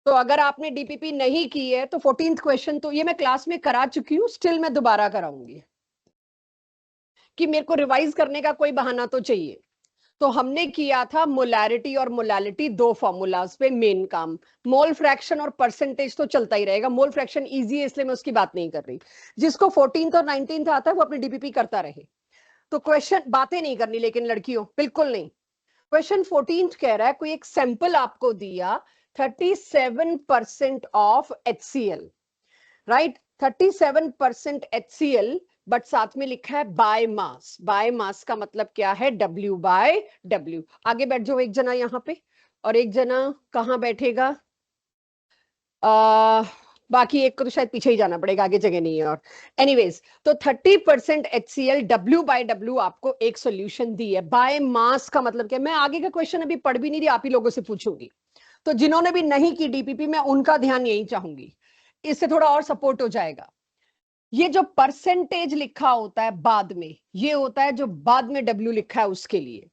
तो अगर आपने डीपीपी नहीं की है तो 14th क्वेश्चन तो ये मैं क्लास में करा चुकी हूँ, स्टिल मैं दोबारा कराऊंगी कि मेरे को रिवाइज करने का कोई बहाना तो चाहिए। तो हमने किया था मोलैरिटी और मोलैलिटी, दो फॉर्मूलाज पे मेन काम। मोल फ्रैक्शन और परसेंटेज तो चलता ही रहेगा, मोल फ्रैक्शन इजी है इसलिए मैं उसकी बात नहीं कर रही। जिसको 14th और 19th आता है वो अपनी डीपीपी करता रहे। तो क्वेश्चन बातें नहीं करनी लेकिन लड़कियों, बिल्कुल नहीं। क्वेश्चन 14th कह रहा है कोई एक सैंपल आपको दिया 37% of HCl, right, 37% HCl, but साथ में लिखा है बाय मास। बाय मास का मतलब क्या है? W/W। आगे बैठ जाओ एक जना यहाँ पे, और एक जना कहाँ बैठेगा? बाकी एक को तो शायद पीछे ही जाना पड़ेगा, आगे जगह नहीं है। और एनीवेज, तो 30% HCl W/W आपको एक सोल्यूशन दी है। बाय मास का मतलब क्या? मैं आगे का क्वेश्चन अभी पढ़ भी नहीं रही, आप ही लोगों से पूछूंगी। तो जिन्होंने भी नहीं की डीपीपी, मैं उनका ध्यान यही चाहूंगी, इससे थोड़ा और सपोर्ट हो जाएगा। ये जो परसेंटेज लिखा होता है बाद में, ये होता है जो बाद में W लिखा है उसके लिए।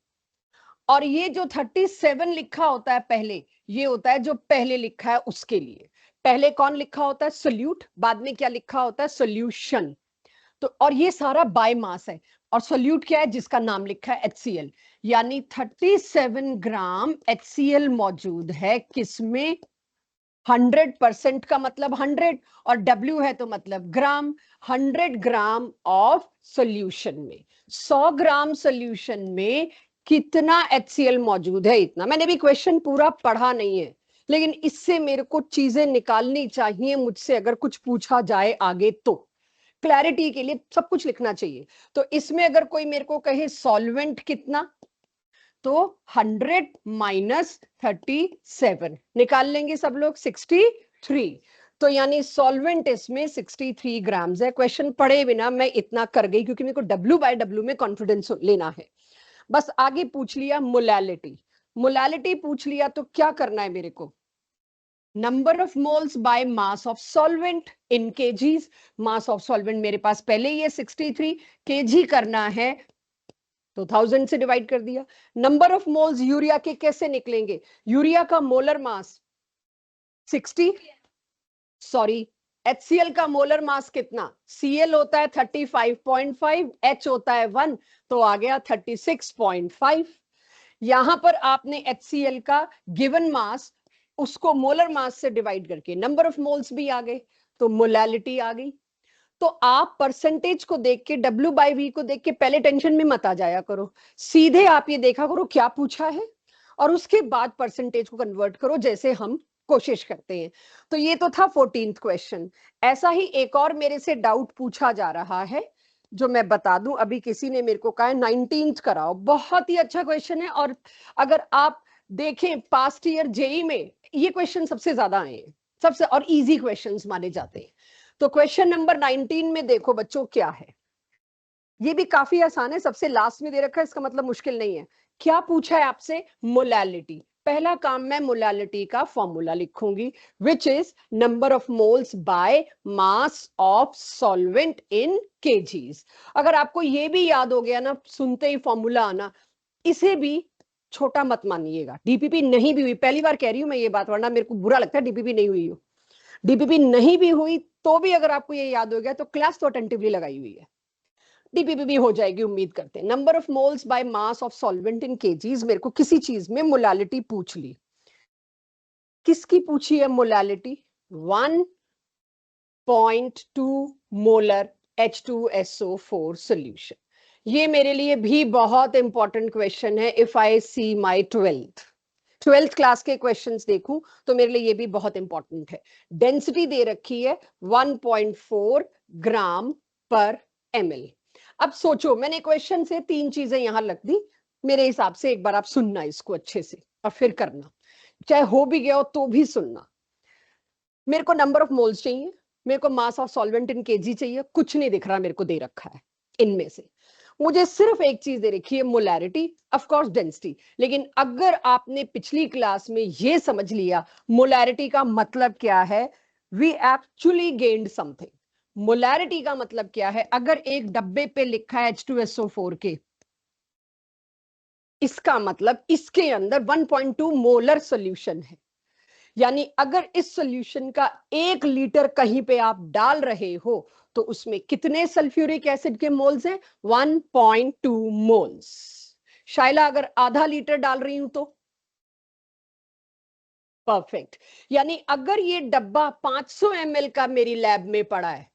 और ये जो 37 लिखा होता है पहले, ये होता है जो पहले लिखा है उसके लिए। पहले कौन लिखा होता है? सोल्यूट, बाद में क्या लिखा होता है? सोल्यूशन। तो और ये सारा बाय मास है, और सोल्यूट क्या है? जिसका नाम लिखा है HCl। यानी 37 ग्राम HCl मौजूद है किसमें? 100% का मतलब 100, और W है तो मतलब ग्राम। 100 ग्राम ऑफ सोल्यूशन में, 100 ग्राम सोल्यूशन में कितना HCl मौजूद है? इतना। मैंने भी क्वेश्चन पूरा पढ़ा नहीं है, लेकिन इससे मेरे को चीजें निकालनी चाहिए मुझसे, अगर कुछ पूछा जाए आगे तो क्लैरिटी के लिए सब कुछ लिखना चाहिए। तो इसमें अगर कोई मेरे को कहे सॉल्वेंट कितना, तो 100 माइनस 37 निकाल लेंगे सब लोग, 63। तो यानी सॉल्वेंट इसमें 63 ग्राम्स है। क्वेश्चन पढ़े बिना मैं इतना कर गई, क्योंकि मेरे को W/W में कॉन्फिडेंस लेना है। बस आगे पूछ लिया मोलैलिटी। मोलैलिटी पूछ लिया तो क्या करना है मेरे को? Number of moles by mass of solvent in KGs. Mass of solvent मेरे पास पहले ही है 63, केजी करना है तो 1000 से डिवाइड कर दिया। नंबर ऑफ मोल्स यूरिया के कैसे निकलेंगे? यूरिया का मोलर मास 60, सॉरी, HCl का मोलर मास कितना? Cl होता है 35.5, H होता है 1, तो आ गया 36.5। यहां पर आपने HCl का गिवन मास, उसको मोलर मास से डिवाइड करके नंबर ऑफ मोल्स भी आ गए, तो मोलैलिटी आ गई। तो आप परसेंटेज को देख के, W/V को देख के पहले टेंशन में मत आ जाया करो, सीधे आप ये देखा करो क्या पूछा है, और उसके बाद परसेंटेज को कन्वर्ट करो जैसे हम कोशिश करते हैं। तो ये तो था 14th क्वेश्चन। ऐसा ही एक और मेरे से डाउट पूछा जा रहा है, जो मैं बता दूं। अभी किसी ने मेरे को कहा है 19th कराओ, बहुत ही अच्छा क्वेश्चन है। और अगर आप देखें पास्ट ईयर जेई में ये क्वेश्चन सबसे ज्यादा आए हैं, सबसे, और इजी क्वेश्चंस माने जाते हैं। तो क्वेश्चन नंबर 19 में देखो बच्चों क्या है, ये भी काफी आसान है, सबसे लास्ट में दे रखा है, इसका मतलब मुश्किल नहीं है। क्या पूछा है आपसे? मोलैलिटी। पहला काम मैं मोलैलिटी का फॉर्मूला लिखूंगी, which is number of moles by mass of solvent in KGs. अगर आपको ये भी याद हो गया ना सुनते ही फॉर्मूला आना, इसे भी छोटा मत मानिएगा। डीपीपी नहीं भी हुई, पहली बार कह रही हूं मैं ये बात, वरना मेरे को बुरा लगता है डीपीपी नहीं हुई हो। डीपीपी नहीं भी हुई तो भी अगर आपको ये याद हो गया तो क्लास तो अटेंटिवली लगाई हुई है, डीपीपी भी हो जाएगी उम्मीद करते हैं। Number of moles by mass of solvent in KGs, मेरे को किसी चीज में मोलैलिटी पूछ ली। किसकी पूछी है मोलैलिटी? 1.2 molar H2SO4 solution. ये मेरे लिए भी बहुत इंपॉर्टेंट क्वेश्चन है। If I see my 12th class के क्वेश्चंस देखूं तो मेरे लिए ये भी बहुत इंपॉर्टेंट है। डेंसिटी दे रखी है 1.4 ग्राम पर ml। अब सोचो, मैंने क्वेश्चन से 3 चीजें यहां रख दी, मेरे हिसाब से एक बार आप सुनना इसको अच्छे से और फिर करना, चाहे हो भी गया हो तो भी सुनना। मेरे को नंबर ऑफ मोल्स चाहिए, मेरे को mass of solvent in KG चाहिए, कुछ नहीं दिख रहा मेरे को दे रखा है इनमें से। मुझे सिर्फ एक चीज दे रखी है, मोलैरिटी, ऑफ कोर्स डेंसिटी। लेकिन अगर आपने पिछली क्लास में ये समझ लिया मोलैरिटी का मतलब क्या है, we actually gained something. Molarity का मतलब क्या है? अगर एक डब्बे पे लिखा है H2SO4 के, इसका मतलब इसके अंदर 1.2 मोलर सॉल्यूशन है। यानी अगर इस सॉल्यूशन का 1 लीटर कहीं पे आप डाल रहे हो तो उसमें कितने सल्फ्यूरिक एसिड के मोल्स हैं? 1.2 मोल्स। शायला अगर आधा लीटर डाल रही हूं तो परफेक्ट। यानी अगर ये डब्बा 500 ml का मेरी लैब में पड़ा है,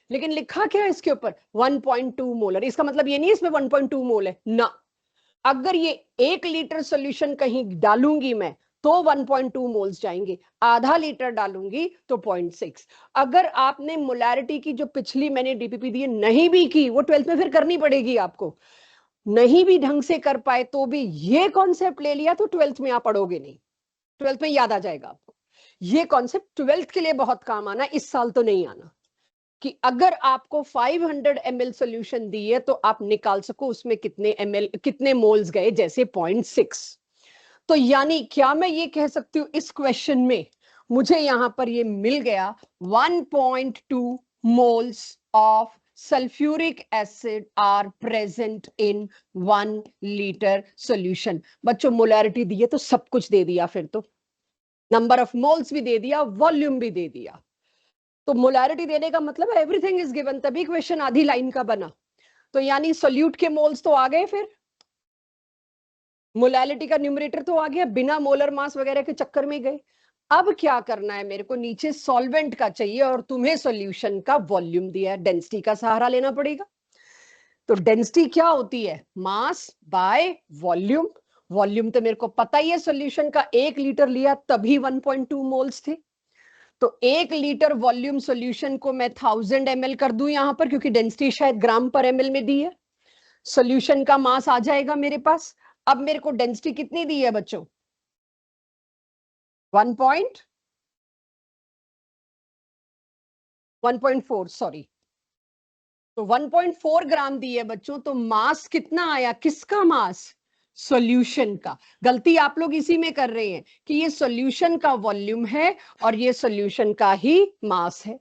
लेकिन लिखा क्या है इसके ऊपर? 1.2 मोलर। इसका मतलब ये नहीं है इसमें 1.2 मोल है ना। अगर ये 1 लीटर सॉल्यूशन कहीं डालूंगी मैं तो 1.2 मोल्स जाएंगे, आधा लीटर डालूंगी तो 0.6। अगर आपने मोलैरिटी की जो पिछली मैंने डीपीपी दी नहीं भी की, वो 12th में फिर करनी पड़ेगी आपको, नहीं भी ढंग से कर पाए तो भी ये कॉन्सेप्ट ले लिया तो 12th में आप पढ़ोगे नहीं, 12th में याद आ जाएगा आपको। ये कॉन्सेप्ट 12th के लिए बहुत काम आना, इस साल तो नहीं आना। कि अगर आपको 500 ml सॉल्यूशन दी है तो आप निकाल सको उसमें कितने ml कितने मोल्स गए, जैसे 0.6। तो यानी क्या मैं ये कह सकती हूं इस क्वेश्चन में मुझे यहां पर ये मिल गया 1.2 moles of sulphuric acid are present in 1 litre solution. बच्चों मोलैरिटी दी है तो सब कुछ दे दिया, फिर तो नंबर ऑफ मोल्स भी दे दिया, वॉल्यूम भी दे दिया। तो मोलैरिटी देने का मतलब एवरीथिंग इज गिवन, तभी क्वेश्चन आधी लाइन का बना। तो यानी सोल्यूट के मोल्स तो आ गए, फिर मोलैलिटी का न्यूमरेटर तो आ गया, बिना मोलर मास वगैरह के चक्कर में गए। अब क्या करना है मेरे को? नीचे सॉल्वेंट का चाहिए और तुम्हें सॉल्यूशन का वॉल्यूम दिया है, डेंसिटी का सहारा लेना पड़ेगा। तो डेंसिटी क्या होती है? Mass by volume. वॉल्यूम तो मेरे को पता ही है, सॉल्यूशन का 1 लीटर लिया तभी 1.2 मोल्स थे। तो 1 लीटर वॉल्यूम सॉल्यूशन को मैं 1000 ml कर दूं यहां पर, क्योंकि डेंसिटी शायद ग्राम पर ml में दी है। सॉल्यूशन का मास आ जाएगा मेरे पास। अब मेरे को डेंसिटी कितनी दी है बच्चों? 1.4, सॉरी, तो 1.4 ग्राम दी है बच्चों। तो मास कितना आया? किसका मास? सॉल्यूशन का। गलती आप लोग इसी में कर रहे हैं कि ये सॉल्यूशन का वॉल्यूम है और ये सॉल्यूशन का ही मास है।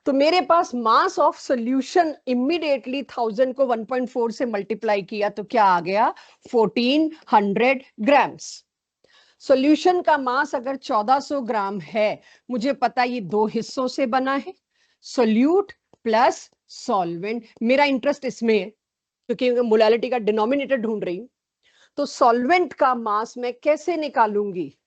तो मेरे पास मास ऑफ सॉल्यूशन इमीडिएटली 1000 को 1.4 से मल्टीप्लाई किया तो क्या आ गया? 1400 ग्राम्स। सॉल्यूशन का मास अगर 1400 ग्राम है, मुझे पता ये 2 हिस्सों से बना है, सोल्यूट प्लस सॉल्वेंट। मेरा इंटरेस्ट इसमें है क्योंकि मोलैलिटी का डिनोमिनेटर ढूंढ रही हूं। तो सॉल्वेंट का मास मैं कैसे निकालूंगी?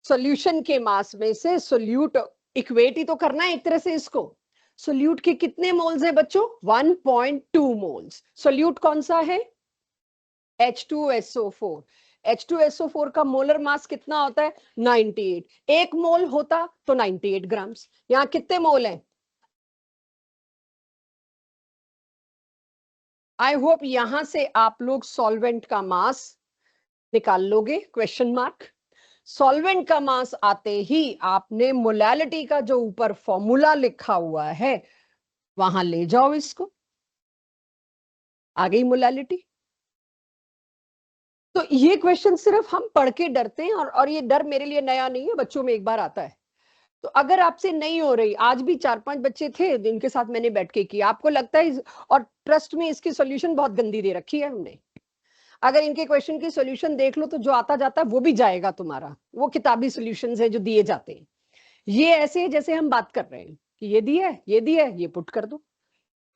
सॉल्यूशन के मास में से सोल्यूट इक्वेट ही तो करना है एक तरह से इसको। सोल्यूट के कितने मोल्स है बच्चों? 1.2 मोल्स। सोल्यूट कौन सा है? H2SO4। H2SO4 का मोलर मास कितना होता है? 98। एक मोल होता तो 98 ग्राम्स। यहां कितने मोल हैं? आई होप यहां से आप लोग सॉल्वेंट का मास निकाल लोगे, क्वेश्चन मार्क। सॉल्वेंट का मास आते ही आपने मोलैलिटी का जो ऊपर फॉर्मूला लिखा हुआ है वहां ले जाओ इसको, आ गई मोलैलिटी। तो ये क्वेश्चन सिर्फ हम पढ़ के डरते हैं, और ये डर मेरे लिए नया नहीं है, बच्चों में एक बार आता है। तो अगर आपसे नहीं हो रही, आज भी 4-5 बच्चे थे जिनके साथ मैंने बैठ के किया, आपको लगता है और ट्रस्ट में इसकी सॉल्यूशन बहुत गंदी दे रखी है हमने। अगर इनके क्वेश्चन की सॉल्यूशन देख लो तो जो आता जाता है वो भी जाएगा तुम्हारा। वो किताबी सॉल्यूशंस है जो दिए जाते हैं, ये ऐसे है जैसे हम बात कर रहे हैं कि ये दिया है, ये दिया है, ये पुट कर दो।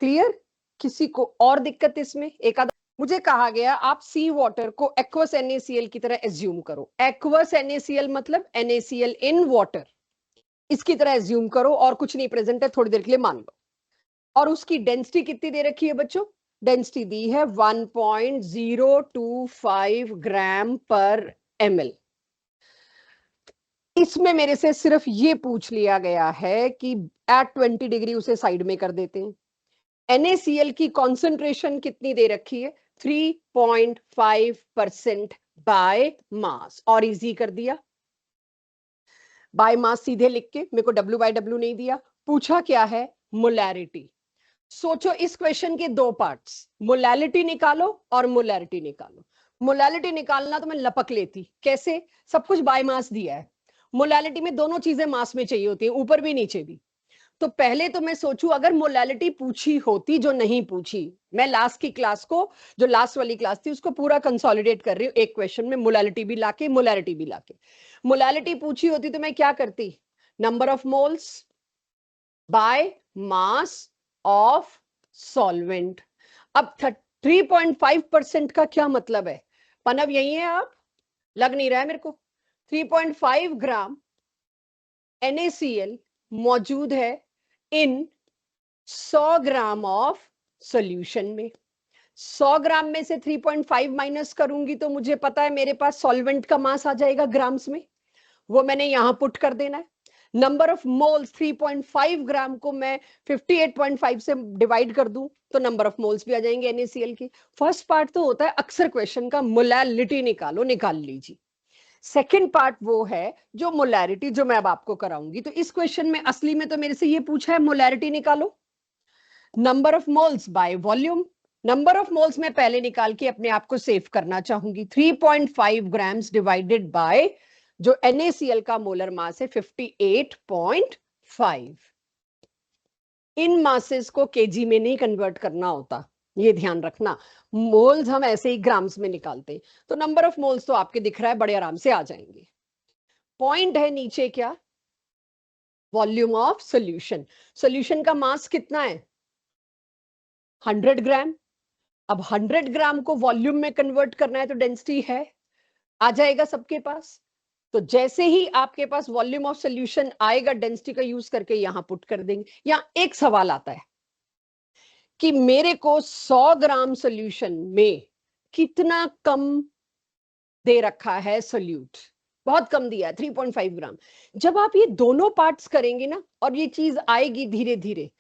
क्लियर? किसी को और दिक्कत इसमें? एक आधा मुझे कहा गया आप सी वाटर को एक्वस NaCl की तरह एज्यूम करो। एक्वस NaCl मतलब NaCl इन वाटर, इसकी तरह एज्यूम करो और कुछ नहीं प्रेजेंट है, थोड़ी देर के लिए मान लो। और उसकी डेंसिटी कितनी दे रखी है बच्चों? डेंसिटी दी है 1.025 ग्राम पर ml। इसमें मेरे से सिर्फ ये पूछ लिया गया है कि एट 20 डिग्री उसे साइड में कर देते हैं। NaCl की कॉन्सेंट्रेशन कितनी दे रखी है? 3.5% बाय मास, और इजी कर दिया। बाय मास सीधे लिख के, मेरे को W/W नहीं दिया। पूछा क्या है? मोलैरिटी। सोचो इस क्वेश्चन के 2 पार्ट्स, मोलैलिटी निकालो और मोलैरिटी निकालो। मोलैलिटी निकालना तो मैं लपक लेती, कैसे? सब कुछ बाय मास दिया है। मोलैलिटी में दोनों चीजें मास में चाहिए होती है, ऊपर भी नीचे भी। तो पहले तो मैं सोचूं अगर मोलैलिटी पूछी होती, जो नहीं पूछी, मैं लास्ट की क्लास को, जो लास्ट वाली क्लास थी उसको पूरा कंसोलिडेट कर रही हूँ एक क्वेश्चन में, मोलैलिटी भी लाके मोलैलिटी भी लाके। मोलैलिटी पूछी होती तो मैं क्या करती, number of moles by mass of solvent. अब 3.5% का क्या मतलब है, पनब यही है आप, लग नहीं रहा है मेरे को। 3.5 ग्राम NaCl मौजूद है इन 100 ग्राम ऑफ सॉल्यूशन में। 100 ग्राम में से 3.5 माइनस करूंगी तो मुझे पता है मेरे पास सॉल्वेंट का मास आ जाएगा ग्राम्स में, वो मैंने यहां पुट कर देना है। नंबर ऑफ मोल्स 3.5 ग्राम को मैं 58.5 से डिवाइड कर दूं तो नंबर ऑफ मोल्स भी आ जाएंगे NaCl की। फर्स्ट पार्ट तो होता है अक्सर क्वेश्चन का, मोलैलिटी निकालो, निकाल लीजिए। सेकेंड पार्ट वो है जो मोलैरिटी, जो मैं अब आपको कराऊंगी। तो इस क्वेश्चन में असली में तो मेरे से ये पूछा है मोलैरिटी निकालो, number of moles by volume. Number of moles मैं पहले निकाल के अपने आप को सेव करना चाहूंगी, 3.5 ग्राम्स डिवाइडेड बाय जो NaCl का मोलर मास है 58.5। इन मासेस को केजी में नहीं कन्वर्ट करना होता, ये ध्यान रखना। मोल्स हम ऐसे ही ग्राम्स में निकालते हैं। तो नंबर ऑफ मोल्स तो आपके दिख रहा है, बड़े आराम से आ जाएंगे। पॉइंट है नीचे क्या, वॉल्यूम ऑफ सॉल्यूशन। सॉल्यूशन का मास कितना है 100 ग्राम। अब 100 ग्राम को वॉल्यूम में कन्वर्ट करना है तो डेंसिटी है, आ जाएगा सबके पास। तो जैसे ही आपके पास वॉल्यूम ऑफ सॉल्यूशन आएगा, डेंसिटी का यूज करके यहां पुट कर देंगे। यहां एक सवाल आता है कि मेरे को 100 ग्राम सॉल्यूशन में कितना कम दे रखा है सोल्यूट, बहुत कम दिया है 3.5 ग्राम। जब आप ये दोनों पार्ट्स करेंगे ना, और ये चीज आएगी धीरे धीरे,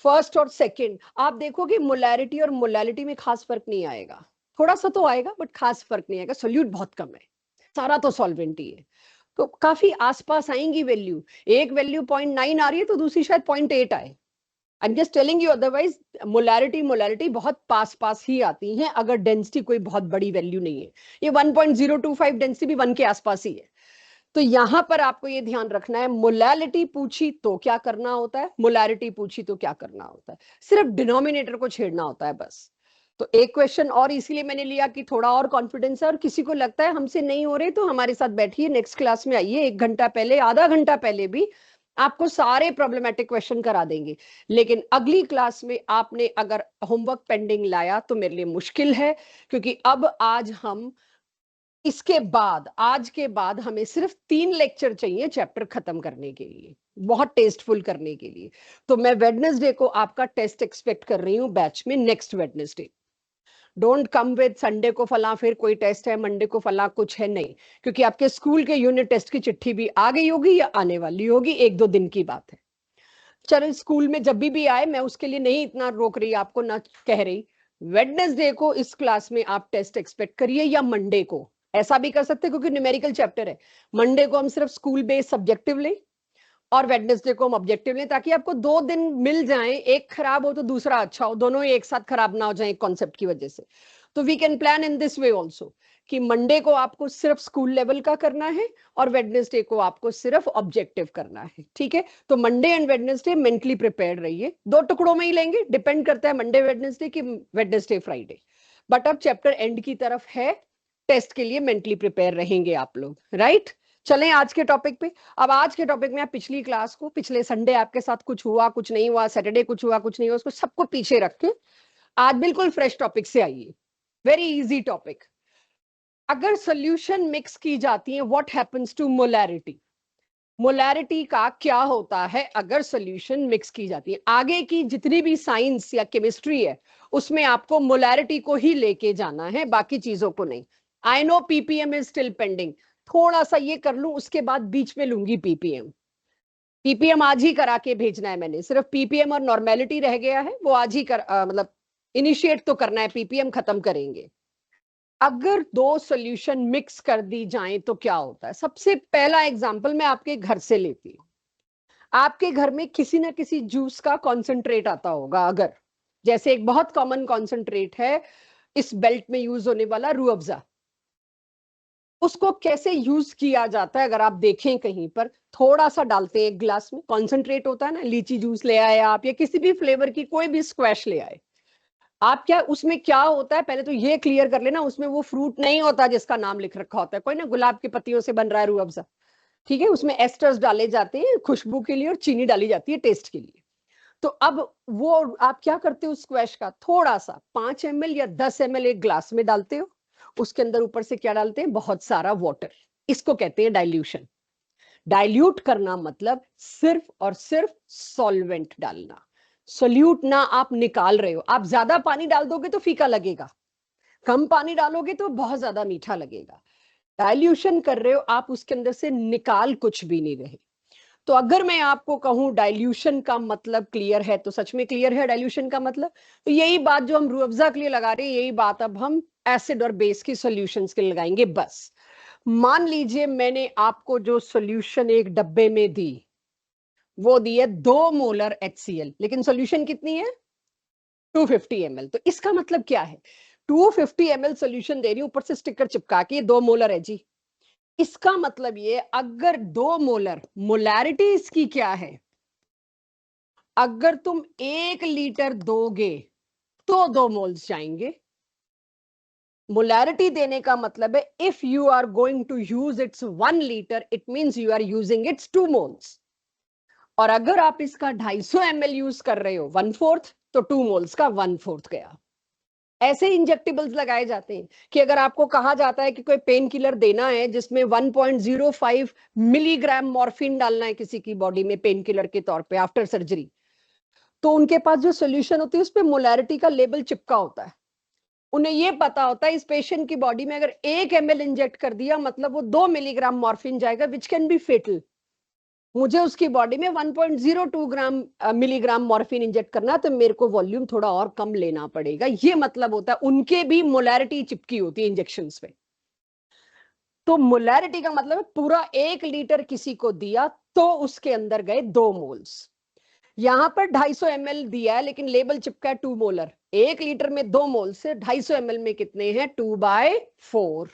फर्स्ट और सेकंड, आप देखोगे मोलैरिटी और मोलैलिटी में खास फर्क नहीं आएगा। थोड़ा सा तो आएगा बट खास फर्क नहीं आएगा, सोल्यूट बहुत कम है, सारा तो सॉल्वेंट ही है। तो काफी आसपास आएंगी वैल्यू, एक वैल्यू 0.9 आ रही है तो दूसरी शायद 0.8 आए। I am just telling you, otherwise molarity बहुत पास पास ही आती हैं अगर डेंसिटी कोई बहुत बड़ी वैल्यू नहीं है। ये 1.025 डेंसिटी भी 1 के आसपास ही है। तो यहां पर आपको ये ध्यान रखना है, मोलैलिटी पूछी तो क्या करना होता है, मोलैरिटी पूछी तो क्या करना होता है, सिर्फ डिनोमिनेटर को छेड़ना होता है बस। तो एक क्वेश्चन और इसीलिए मैंने लिया कि थोड़ा और कॉन्फिडेंस है, और किसी को लगता है हमसे नहीं हो रहे तो हमारे साथ बैठिए, नेक्स्ट क्लास में आइए, 1 घंटा पहले, आधा घंटा पहले भी आपको सारे प्रॉब्लमेटिक क्वेश्चन करा देंगे। लेकिन अगली क्लास में आपने अगर होमवर्क पेंडिंग लाया तो मेरे लिए मुश्किल है, क्योंकि अब आज हम इसके बाद, आज के बाद हमें सिर्फ 3 लेक्चर चाहिए चैप्टर खत्म करने के लिए, बहुत टेस्टफुल करने के लिए। तो मैं वेडनेसडे को आपका टेस्ट एक्सपेक्ट कर रही हूँ बैच में, next Wednesday. Don't come with Sunday को फला फिर कोई टेस्ट है, मंडे को फला कुछ है, नहीं, क्योंकि आपके स्कूल के यूनिट टेस्ट की चिट्ठी भी आ गई होगी या आने वाली होगी, 1-2 दिन की बात है। चलो स्कूल में जब भी आए, मैं उसके लिए नहीं इतना रोक रही आपको, ना कह रही। वेडनेसडे को इस क्लास में आप टेस्ट एक्सपेक्ट करिए, या मंडे को, ऐसा भी कर सकते हैं क्योंकि न्यूमेरिकल चैप्टर है। मंडे को हम सिर्फ स्कूल बेस्ड सब्जेक्टिव लें और वेडनेसडे को हम ऑब्जेक्टिव लें, ताकि आपको 2 दिन मिल जाएं, एक खराब हो तो दूसरा अच्छा हो, दोनों ही एक साथ खराब ना हो जाए एक कॉन्सेप्ट की वजह से। तो we can plan in this way also, कि मंडे को आपको सिर्फ स्कूल लेवल का करना है और वेडनेसडे को आपको सिर्फ ऑब्जेक्टिव करना है, ठीक है। तो Monday and Wednesday mentally prepared रहिए, 2 टुकड़ों में ही लेंगे, डिपेंड करता है मंडे वेडनेसडे की वेडनेसडे फ्राइडे। बट अब चैप्टर एंड की तरफ है, टेस्ट के लिए मेंटली प्रिपेयर रहेंगे आप लोग, राइट। चलें आज के टॉपिक पे। अब आज के टॉपिक में आप पिछली क्लास को, पिछले संडे आपके साथ कुछ हुआ कुछ नहीं हुआ, सैटरडे कुछ हुआ कुछ नहीं हुआ, उसको सबको पीछे रख के आज बिल्कुल फ्रेश टॉपिक से आइए। वेरी इजी टॉपिक, अगर सोल्यूशन मिक्स की जाती है, what happens to molarity. Molarity का क्या होता है अगर सोल्यूशन मिक्स की जाती है। आगे की जितनी भी साइंस या केमिस्ट्री है उसमें आपको मोलैरिटी को ही लेके जाना है, बाकी चीजों को नहीं। I know ppm is still pending, थोड़ा सा ये कर लूं उसके बाद बीच में लूंगी पीपीएम। पीपीएम आज ही करा के भेजना है मैंने, सिर्फ पीपीएम और नॉर्मेलिटी रह गया है, वो आज ही मतलब इनिशिएट तो करना है, पीपीएम खत्म करेंगे। अगर 2 सॉल्यूशन मिक्स कर दी जाएं तो क्या होता है। सबसे पहला एग्जांपल मैं आपके घर से लेती हूँ। आपके घर में किसी ना किसी जूस का कॉन्सेंट्रेट आता होगा, अगर जैसे एक बहुत कॉमन कॉन्सेंट्रेट है इस बेल्ट में यूज होने वाला रूह अफ़ज़ा। उसको कैसे यूज किया जाता है अगर आप देखें कहीं पर, थोड़ा सा डालते हैं एक ग्लास में, कॉन्सेंट्रेट होता है ना, लीची जूस ले आए आप या किसी भी फ्लेवर की कोई भी स्क्वैश ले आए आप, क्या उसमें क्या होता है पहले तो ये क्लियर कर लेना, उसमें वो फ्रूट नहीं होता जिसका नाम लिख रखा होता है, कोई ना गुलाब की पत्तियों से बन रहा है रूह अफ़ज़ा, ठीक है, उसमें एस्टर्स डाले जाते हैं खुशबू के लिए और चीनी डाली जाती है टेस्ट के लिए। तो अब वो आप क्या करते हो, स्क्वैश का थोड़ा सा 5 ml या 10 ml एक ग्लास में डालते हो, उसके अंदर ऊपर से क्या डालते हैं, बहुत सारा वाटर, इसको कहते हैं डाइल्यूशन। डाइल्यूट करना मतलब सिर्फ और सिर्फ सॉल्वेंट डालना, सोल्यूट ना आप निकाल रहे हो। आप ज्यादा पानी डाल दोगे तो फीका लगेगा, कम पानी डालोगे तो बहुत ज्यादा मीठा लगेगा। डाइल्यूशन कर रहे हो आप, उसके अंदर से निकाल कुछ भी नहीं रहे। तो अगर मैं आपको कहूं डाइल्यूशन का मतलब क्लियर है, तो सच में क्लियर है डाइल्यूशन का मतलब। तो यही बात जो हम रूह अफ़ज़ा के लिए लगा रहे हैं, यही बात अब हम एसिड और बेस की सॉल्यूशंस के लिए लगाएंगे। बस मान लीजिए मैंने आपको जो सॉल्यूशन एक डब्बे में दी, वो दी है 2 मोलर HCl, लेकिन सॉल्यूशन कितनी है 250 ml। तो इसका मतलब क्या है, 250 ml सॉल्यूशन दे रही हूं, ऊपर से स्टिकर चिपका के 2 मोलर है जी। इसका मतलब ये अगर 2 मोलर, मोलैरिटी इसकी क्या है, अगर तुम 1 लीटर दोगे तो 2 मोल्स जाएंगे। मोलैरिटी देने का मतलब है if you are going to use its 1 litre, it means you are using its 2 moles. और अगर आप इसका 250 ml यूज कर रहे हो 1/4, तो 2 मोल्स का 1/4 गया। ऐसे इंजेक्टेबल्स लगाए जाते हैं कि अगर आपको कहा जाता है कि कोई पेन किलर देना है जिसमें 1.05 मिलीग्राम मॉर्फिन डालना है किसी की बॉडी में पेन किलर के तौर पे आफ्टर सर्जरी, तो उनके पास जो सोल्यूशन होती है उस पर मोलैरिटी का लेबल चिपका होता है। उन्हें यह पता होता है इस पेशेंट की बॉडी में अगर 1 ml इंजेक्ट कर दिया मतलब वो 2 मिलीग्राम मॉर्फिन जाएगा, विच कैन बी फेटल। मुझे उसकी बॉडी में 1.02 ग्राम मिलीग्राम मॉर्फिन इंजेक्ट करना, तो मेरे को वॉल्यूम थोड़ा और कम लेना पड़ेगा। ये मतलब होता है, उनके भी मोलैरिटी चिपकी होती है इंजेक्शंस पे। तो मोलैरिटी का मतलब है पूरा 1 लीटर किसी को दिया तो उसके अंदर गए 2 मोल्स। यहां पर 250 ml दिया है लेकिन लेबल चिपका है 2 मोलर। 1 लीटर में 2 मोल से 250 ml में कितने हैं, 2/4।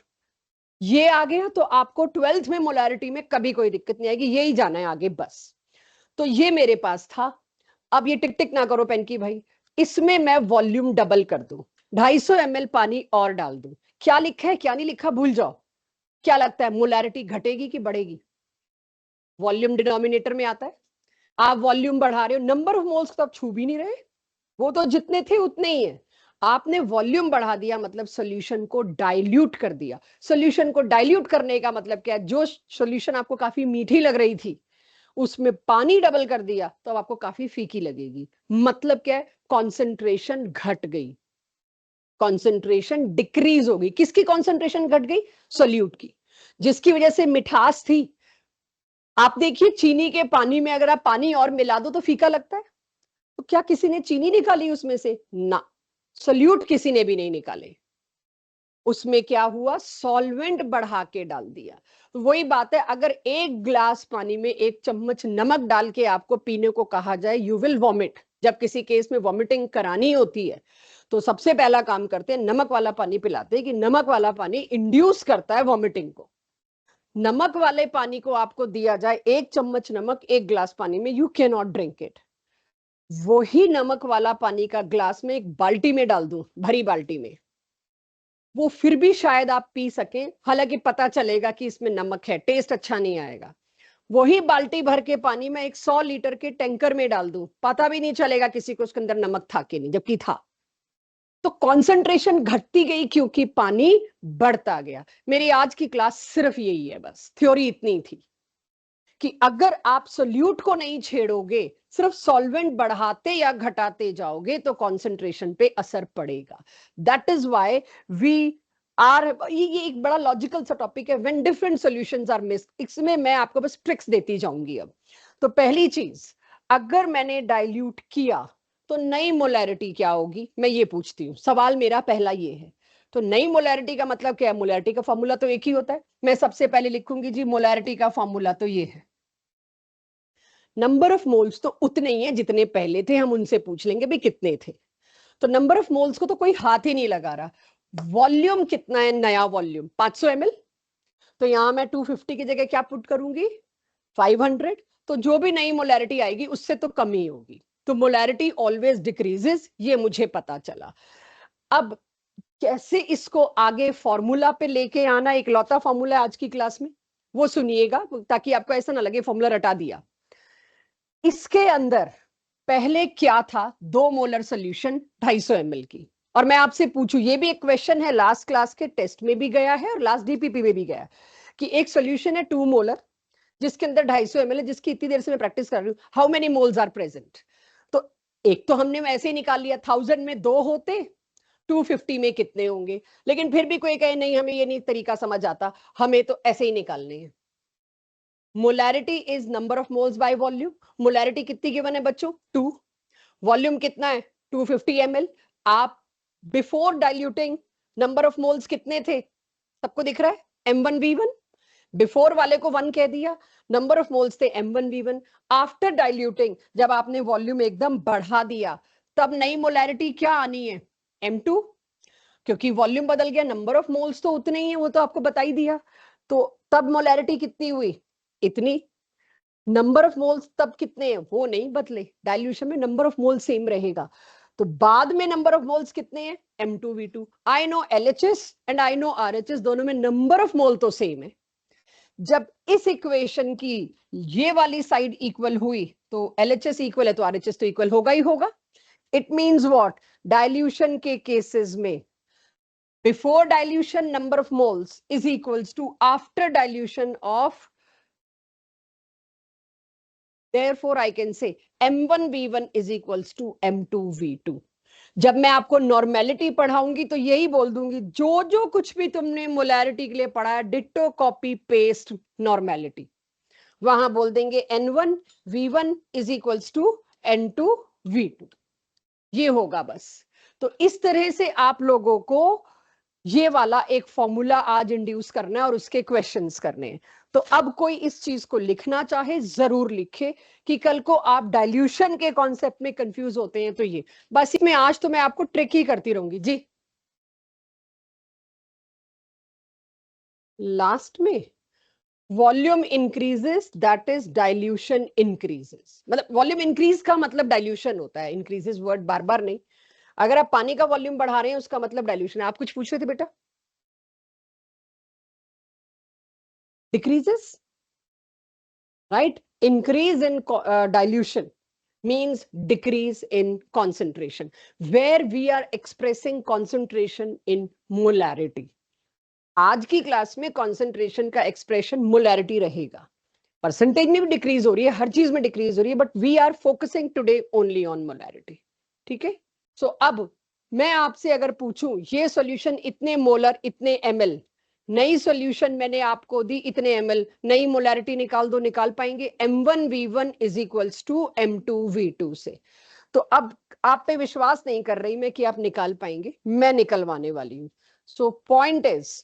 ये आ गया तो आपको 12th में मोलैरिटी में कभी कोई दिक्कत नहीं आएगी, यही जाना है आगे बस। तो ये मेरे पास था। अब ये टिक टिक ना करो पेन की भाई, इसमें मैं वॉल्यूम डबल कर दूं, 250 ml पानी और डाल दूं। क्या लिखा है क्या नहीं लिखा भूल जाओ। क्या लगता है मोलैरिटी घटेगी कि बढ़ेगी, वॉल्यूम डिनोमिनेटर में आता है, आप वॉल्यूम बढ़ा रहे हो, नंबर ऑफ मोल्स तो आप छू भी नहीं रहे, वो तो जितने थे उतने ही है। आपने वॉल्यूम बढ़ा दिया मतलब सॉल्यूशन को डाइल्यूट कर दिया। सॉल्यूशन को डाइल्यूट करने का मतलब क्या है, जो सॉल्यूशन आपको काफी मीठी लग रही थी उसमें पानी डबल कर दिया तो अब आपको काफी फीकी लगेगी। मतलब क्या है, कॉन्सेंट्रेशन घट गई, कॉन्सेंट्रेशन डिक्रीज हो गई। किसकी कॉन्सेंट्रेशन घट गई, सोल्यूट की, जिसकी वजह से मिठास थी। आप देखिए चीनी के पानी में अगर आप पानी और मिला दो तो फीका लगता है, तो क्या किसी ने चीनी निकाली उसमें से ना, सोल्यूट किसी ने भी नहीं निकाले। उसमें क्या हुआ, सॉल्वेंट बढ़ा के डाल दिया। तो वही बात है, अगर 1 ग्लास पानी में 1 चम्मच नमक डाल के आपको पीने को कहा जाए, यू विल वॉमिट। जब किसी केस में वॉमिटिंग करानी होती है तो सबसे पहला काम करते हैं नमक वाला पानी पिलाते हैं कि नमक वाला पानी इंड्यूस करता है वॉमिटिंग को। नमक वाले पानी को आपको दिया जाए 1 चम्मच नमक 1 ग्लास पानी में, you can not drink it. वही नमक वाला पानी का ग्लास में 1 बाल्टी में डाल दूं, भरी बाल्टी में, वो फिर भी शायद आप पी सकें, हालांकि पता चलेगा कि इसमें नमक है, टेस्ट अच्छा नहीं आएगा। वही बाल्टी भर के पानी में 100 लीटर के टैंकर में डाल दूं, पता भी नहीं चलेगा किसी को उसके अंदर नमक था कि नहीं, जबकि था। तो कंसंट्रेशन घटती गई क्योंकि पानी बढ़ता गया। मेरी आज की क्लास सिर्फ यही है, बस थ्योरी इतनी थी कि अगर आप सोल्यूट को नहीं छेड़ोगे, सिर्फ सॉल्वेंट बढ़ाते या घटाते जाओगे तो कंसंट्रेशन पे असर पड़ेगा। That is why we are, ये एक बड़ा लॉजिकल सा टॉपिक है, when different solutions are mixed. इसमें मैं आपको बस ट्रिक्स देती जाऊंगी। अब तो पहली चीज, अगर मैंने डाइल्यूट किया तो नई मोलैरिटी क्या होगी, मैं ये पूछती हूँ, सवाल मेरा पहला ये है। तो नई मोलैरिटी का मतलब क्या है, मोलैरिटी का फॉर्मूला तो एक ही होता है। मैं सबसे पहले लिखूंगी जी मोलैरिटी का फॉर्मूला तो ये है, नंबर ऑफ मोल्स तो उतने ही हैं जितने पहले थे, हम उनसे पूछ लेंगे भाई कितने थे। तो नंबर ऑफ मोल्स को तो कोई हाथ ही नहीं लगा रहा। वॉल्यूम कितना है, नया वॉल्यूम 500 ml, तो यहां मैं 250 की जगह क्या पुट करूंगी, 500। तो जो भी नई मोलैरिटी आएगी उससे तो कम ही होगी, तो मोलैरिटी ऑलवेज डिक्रीजेस, ये मुझे पता चला। अब कैसे इसको आगे फॉर्मूला पे लेके आना, एक लौता फॉर्मूला है आज की क्लास में, वो सुनिएगा ताकि आपको ऐसा ना लगे फॉर्मूला रटा दिया। इसके अंदर पहले क्या था, 2 मोलर सोल्यूशन 250 ml की। और मैं आपसे पूछूं, ये भी एक क्वेश्चन है, लास्ट क्लास के टेस्ट में भी गया है और लास्ट डीपीपी में भी गया है, कि एक सोल्यूशन है 2 मोलर जिसके अंदर 250 ml है, जिसकी इतनी देर से मैं प्रैक्टिस कर रही हूँ, how many moles are present. तो एक तो हमने वैसे ही निकाल लिया, 1000 में 2 होते, 250 में कितने होंगे। लेकिन फिर भी कोई कहे नहीं हमें ये नहीं तरीका समझ आता, हमें तो ऐसे ही निकालने हैं। Molarity is number of moles by volume. Molarity कितनी गिवन है बच्चों, 2। वॉल्यूम कितना है, 250 ml। आप before diluting number of moles कितने थे, सबको दिख रहा है, M1V1। बिफोर वाले को 1 कह दिया, नंबर ऑफ मोल्स थे M1V1। आफ्टर डाइल्यूटिंग जब आपने वॉल्यूम एकदम बढ़ा दिया, तब नई मोलैरिटी क्या आनी है, M2, क्योंकि वॉल्यूम बदल गया, नंबर ऑफ मोल्स तो उतने ही है, वो तो आपको बता ही दिया। तो तब मोलैरिटी कितनी हुई, इतनी। नंबर ऑफ मोल्स तब कितने हैं, वो नहीं बदले, डाइल्यूशन में नंबर ऑफ मोल्स सेम रहेगा। तो बाद में नंबर ऑफ मोल्स कितने हैं, M2V2। I know LHS and I know RHS, दोनों में नंबर ऑफ मोल तो सेम है। जब इस इक्वेशन की ये वाली साइड इक्वल हुई, तो LHS इक्वल है तो RHS तो इक्वल होगा ही होगा। इट मींस व्हाट, डाइल्यूशन के केसेस में before dilution number of moles is equals to after dilution of, therefore I can say M1V1 is equals to M2V2। जब मैं आपको नॉर्मेलिटी पढ़ाऊंगी तो यही बोल दूंगी, जो जो कुछ भी तुमने मोलैरिटी के लिए पढ़ा है, डिट्टो कॉपी पेस्ट नॉर्मेलिटी, वहां बोल देंगे N1V1 is equals to N2V2, ये होगा बस। तो इस तरह से आप लोगों को ये वाला एक फॉर्मूला आज इंड्यूस करना है और उसके क्वेश्चंस करने हैं। तो अब कोई इस चीज को लिखना चाहे जरूर लिखे, कि कल को आप डाइल्यूशन के कॉन्सेप्ट में कंफ्यूज होते हैं तो ये बस, इसमें आज तो मैं आपको ट्रिक ही करती रहूंगी जी। लास्ट में volume increases that is dilution increases, मतलब वॉल्यूम इंक्रीज का मतलब डाइल्यूशन होता है, इंक्रीजेस वर्ड बार बार नहीं। अगर आप पानी का वॉल्यूम बढ़ा रहे हैं उसका मतलब डाइल्यूशन है। आप कुछ पूछ रहे थे बेटा, decreases, right? Increase in dilution means decrease in concentration, where we are expressing concentration in molarity। आज की क्लास में concentration का expression molarity रहेगा। परसेंटेज में भी डिक्रीज हो रही है, हर चीज में डिक्रीज हो रही है, but we are focusing today only on molarity. ठीक है, सो अब मैं आपसे अगर पूछूं ये सॉल्यूशन इतने मोलर इतने ml, नई सॉल्यूशन मैंने आपको दी इतने ml, नई मोलैरिटी निकाल दो, निकाल पाएंगे, M1V1 is equals to M2V2 से। तो अब आप पे विश्वास नहीं कर रही मैं कि आप निकाल पाएंगे, मैं निकलवाने वाली हूं। सो पॉइंट इज,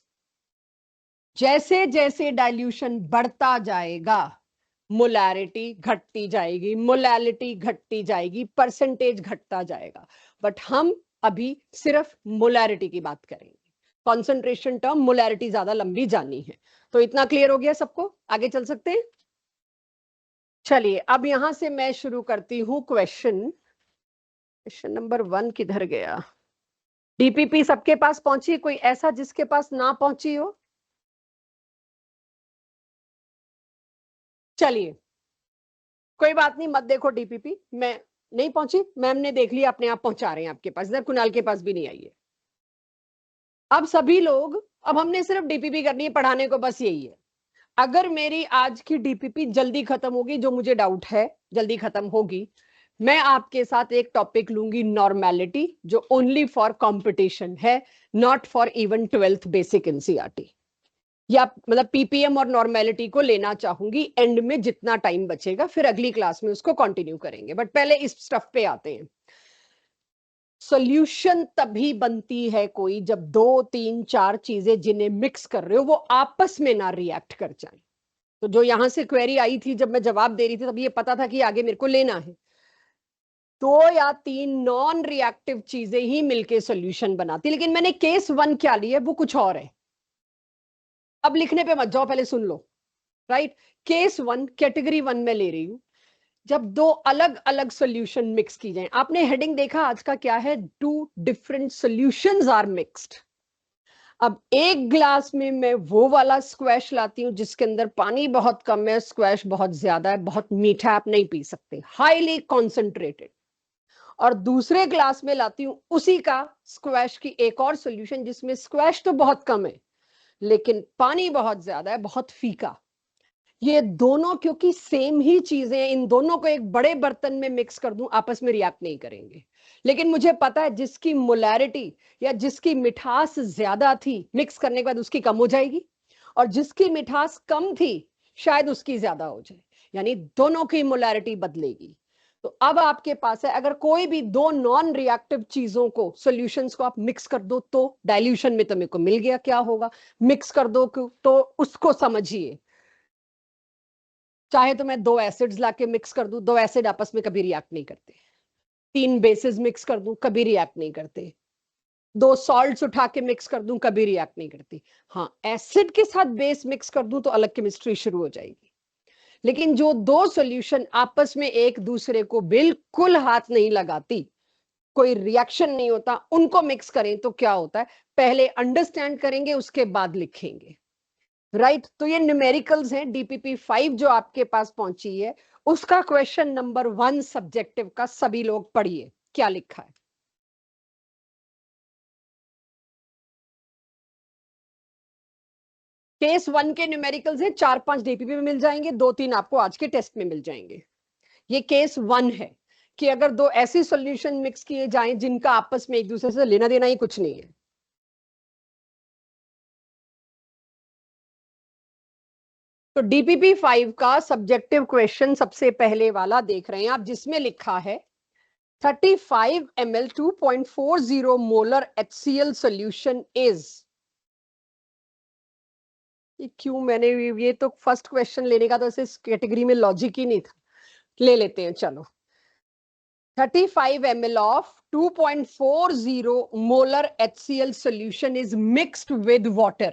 जैसे जैसे डाइल्यूशन बढ़ता जाएगा मोलैरिटी घटती जाएगी, मोलैलिटी घटती जाएगी, परसेंटेज घटता जाएगा, बट हम अभी सिर्फ मोलैरिटी की बात करेंगे। कॉन्सेंट्रेशन टर्म, मोलैरिटी ज्यादा लंबी जानी है। तो इतना क्लियर हो गया सबको, आगे चल सकते हैं। चलिए अब यहां से मैं शुरू करती हूं क्वेश्चन नंबर 1 किधर गया। डीपीपी सबके पास पहुंची, कोई ऐसा जिसके पास ना पहुंची हो? चलिए कोई बात नहीं, मत देखो डीपीपी, मैं नहीं पहुंची, मैम ने देख लिया, अपने आप पहुंचा रहे हैं आपके पास, इधर कुणाल के पास भी नहीं आई है। अब सभी लोग, अब हमने सिर्फ डीपीपी करनी है, पढ़ाने को बस यही है। अगर मेरी आज की डीपीपी जल्दी खत्म होगी, जो मुझे डाउट है जल्दी खत्म होगी, मैं आपके साथ एक टॉपिक लूंगी नॉर्मेलिटी, जो ओनली फॉर कंपटीशन है, not for even 12th basic NCERT, या मतलब पीपीएम और नॉर्मेलिटी को लेना चाहूंगी एंड में जितना टाइम बचेगा, फिर अगली क्लास में उसको कंटिन्यू करेंगे, बट पहले इस स्टफ पे आते हैं। सॉल्यूशन तभी बनती है कोई जब 2 3 4 चीजें जिन्हें मिक्स कर रहे हो वो आपस में ना रिएक्ट कर जाए। तो जो यहां से क्वेरी आई थी जब मैं जवाब दे रही थी, तब ये पता था कि आगे मेरे को लेना है 2 या 3 नॉन रिएक्टिव चीजें ही मिलके सॉल्यूशन बनाती, लेकिन मैंने केस 1 क्या लिया है वो कुछ और है। अब लिखने पे मत जाओ, पहले सुन लो। राइट, केस 1 कैटेगरी 1 में ले रही हूं, जब दो अलग अलग सॉल्यूशन मिक्स की जाए। आपने हेडिंग देखा आज का क्या है, 2 डिफरेंट सॉल्यूशंस आर मिक्स्ड। अब एक ग्लास में मैं वो वाला स्क्वैश लाती हूँ जिसके अंदर पानी बहुत कम है, स्क्वैश बहुत ज्यादा है, बहुत मीठा, आप नहीं पी सकते, हाईली कॉन्सेंट्रेटेड। और दूसरे ग्लास में लाती हूँ उसी का स्क्वैश की एक और सॉल्यूशन जिसमें स्क्वैश तो बहुत कम है लेकिन पानी बहुत ज्यादा है, बहुत फीका। ये दोनों क्योंकि सेम ही चीजें हैं, इन दोनों को एक बड़े बर्तन में मिक्स कर दूं, आपस में रिएक्ट नहीं करेंगे। लेकिन मुझे पता है जिसकी मोलैरिटी या जिसकी मिठास ज्यादा थी, मिक्स करने के बाद उसकी कम हो जाएगी, और जिसकी मिठास कम थी शायद उसकी ज्यादा हो जाए, यानी दोनों की मोलैरिटी बदलेगी। तो अब आपके पास है, अगर कोई भी दो नॉन रिएक्टिव चीजों को, सॉल्यूशंस को आप मिक्स कर दो तो डाइल्यूशन में तो मेरे को मिल गया क्या होगा, मिक्स कर दो तो उसको समझिए। चाहे तो मैं 2 एसिड्स लाके मिक्स कर दूं, 2 एसिड आपस में कभी रिएक्ट नहीं करते। 3 बेसिस मिक्स कर दूं, कभी रिएक्ट नहीं करते। 2 सॉल्ट्स उठा के मिक्स कर दूं, कभी रिएक्ट नहीं करती। हाँ, एसिड के साथ बेस मिक्स कर दूं तो अलग केमिस्ट्री शुरू हो जाएगी। लेकिन जो दो सॉल्यूशन आपस में एक दूसरे को बिल्कुल हाथ नहीं लगाती, कोई रिएक्शन नहीं होता, उनको मिक्स करें तो क्या होता है, पहले अंडरस्टैंड करेंगे उसके बाद लिखेंगे। राइट, तो ये न्यूमेरिकल्स हैं, डीपीपी 5 जो आपके पास पहुंची है, उसका क्वेश्चन नंबर 1 सब्जेक्टिव का, सभी लोग पढ़िए क्या लिखा है। केस 1 के न्यूमेरिकल्स हैं, 4-5 डीपीपी में मिल जाएंगे, 2-3 आपको आज के टेस्ट में मिल जाएंगे। ये केस 1 है कि अगर दो ऐसी सॉल्यूशन मिक्स किए जाएं जिनका आपस में एक दूसरे से लेना देना ही कुछ नहीं है। तो डीपीपी 5 का सब्जेक्टिव क्वेश्चन सबसे पहले वाला देख रहे हैं आप, जिसमें लिखा है 35 ml 2.40 molar HCl solution is। ये क्यों मैंने, ये तो फर्स्ट क्वेश्चन लेने का तो इस कैटेगरी में लॉजिक ही नहीं था, ले लेते हैं चलो। 35 ml of 2.40 molar HCl solution is mixed with water।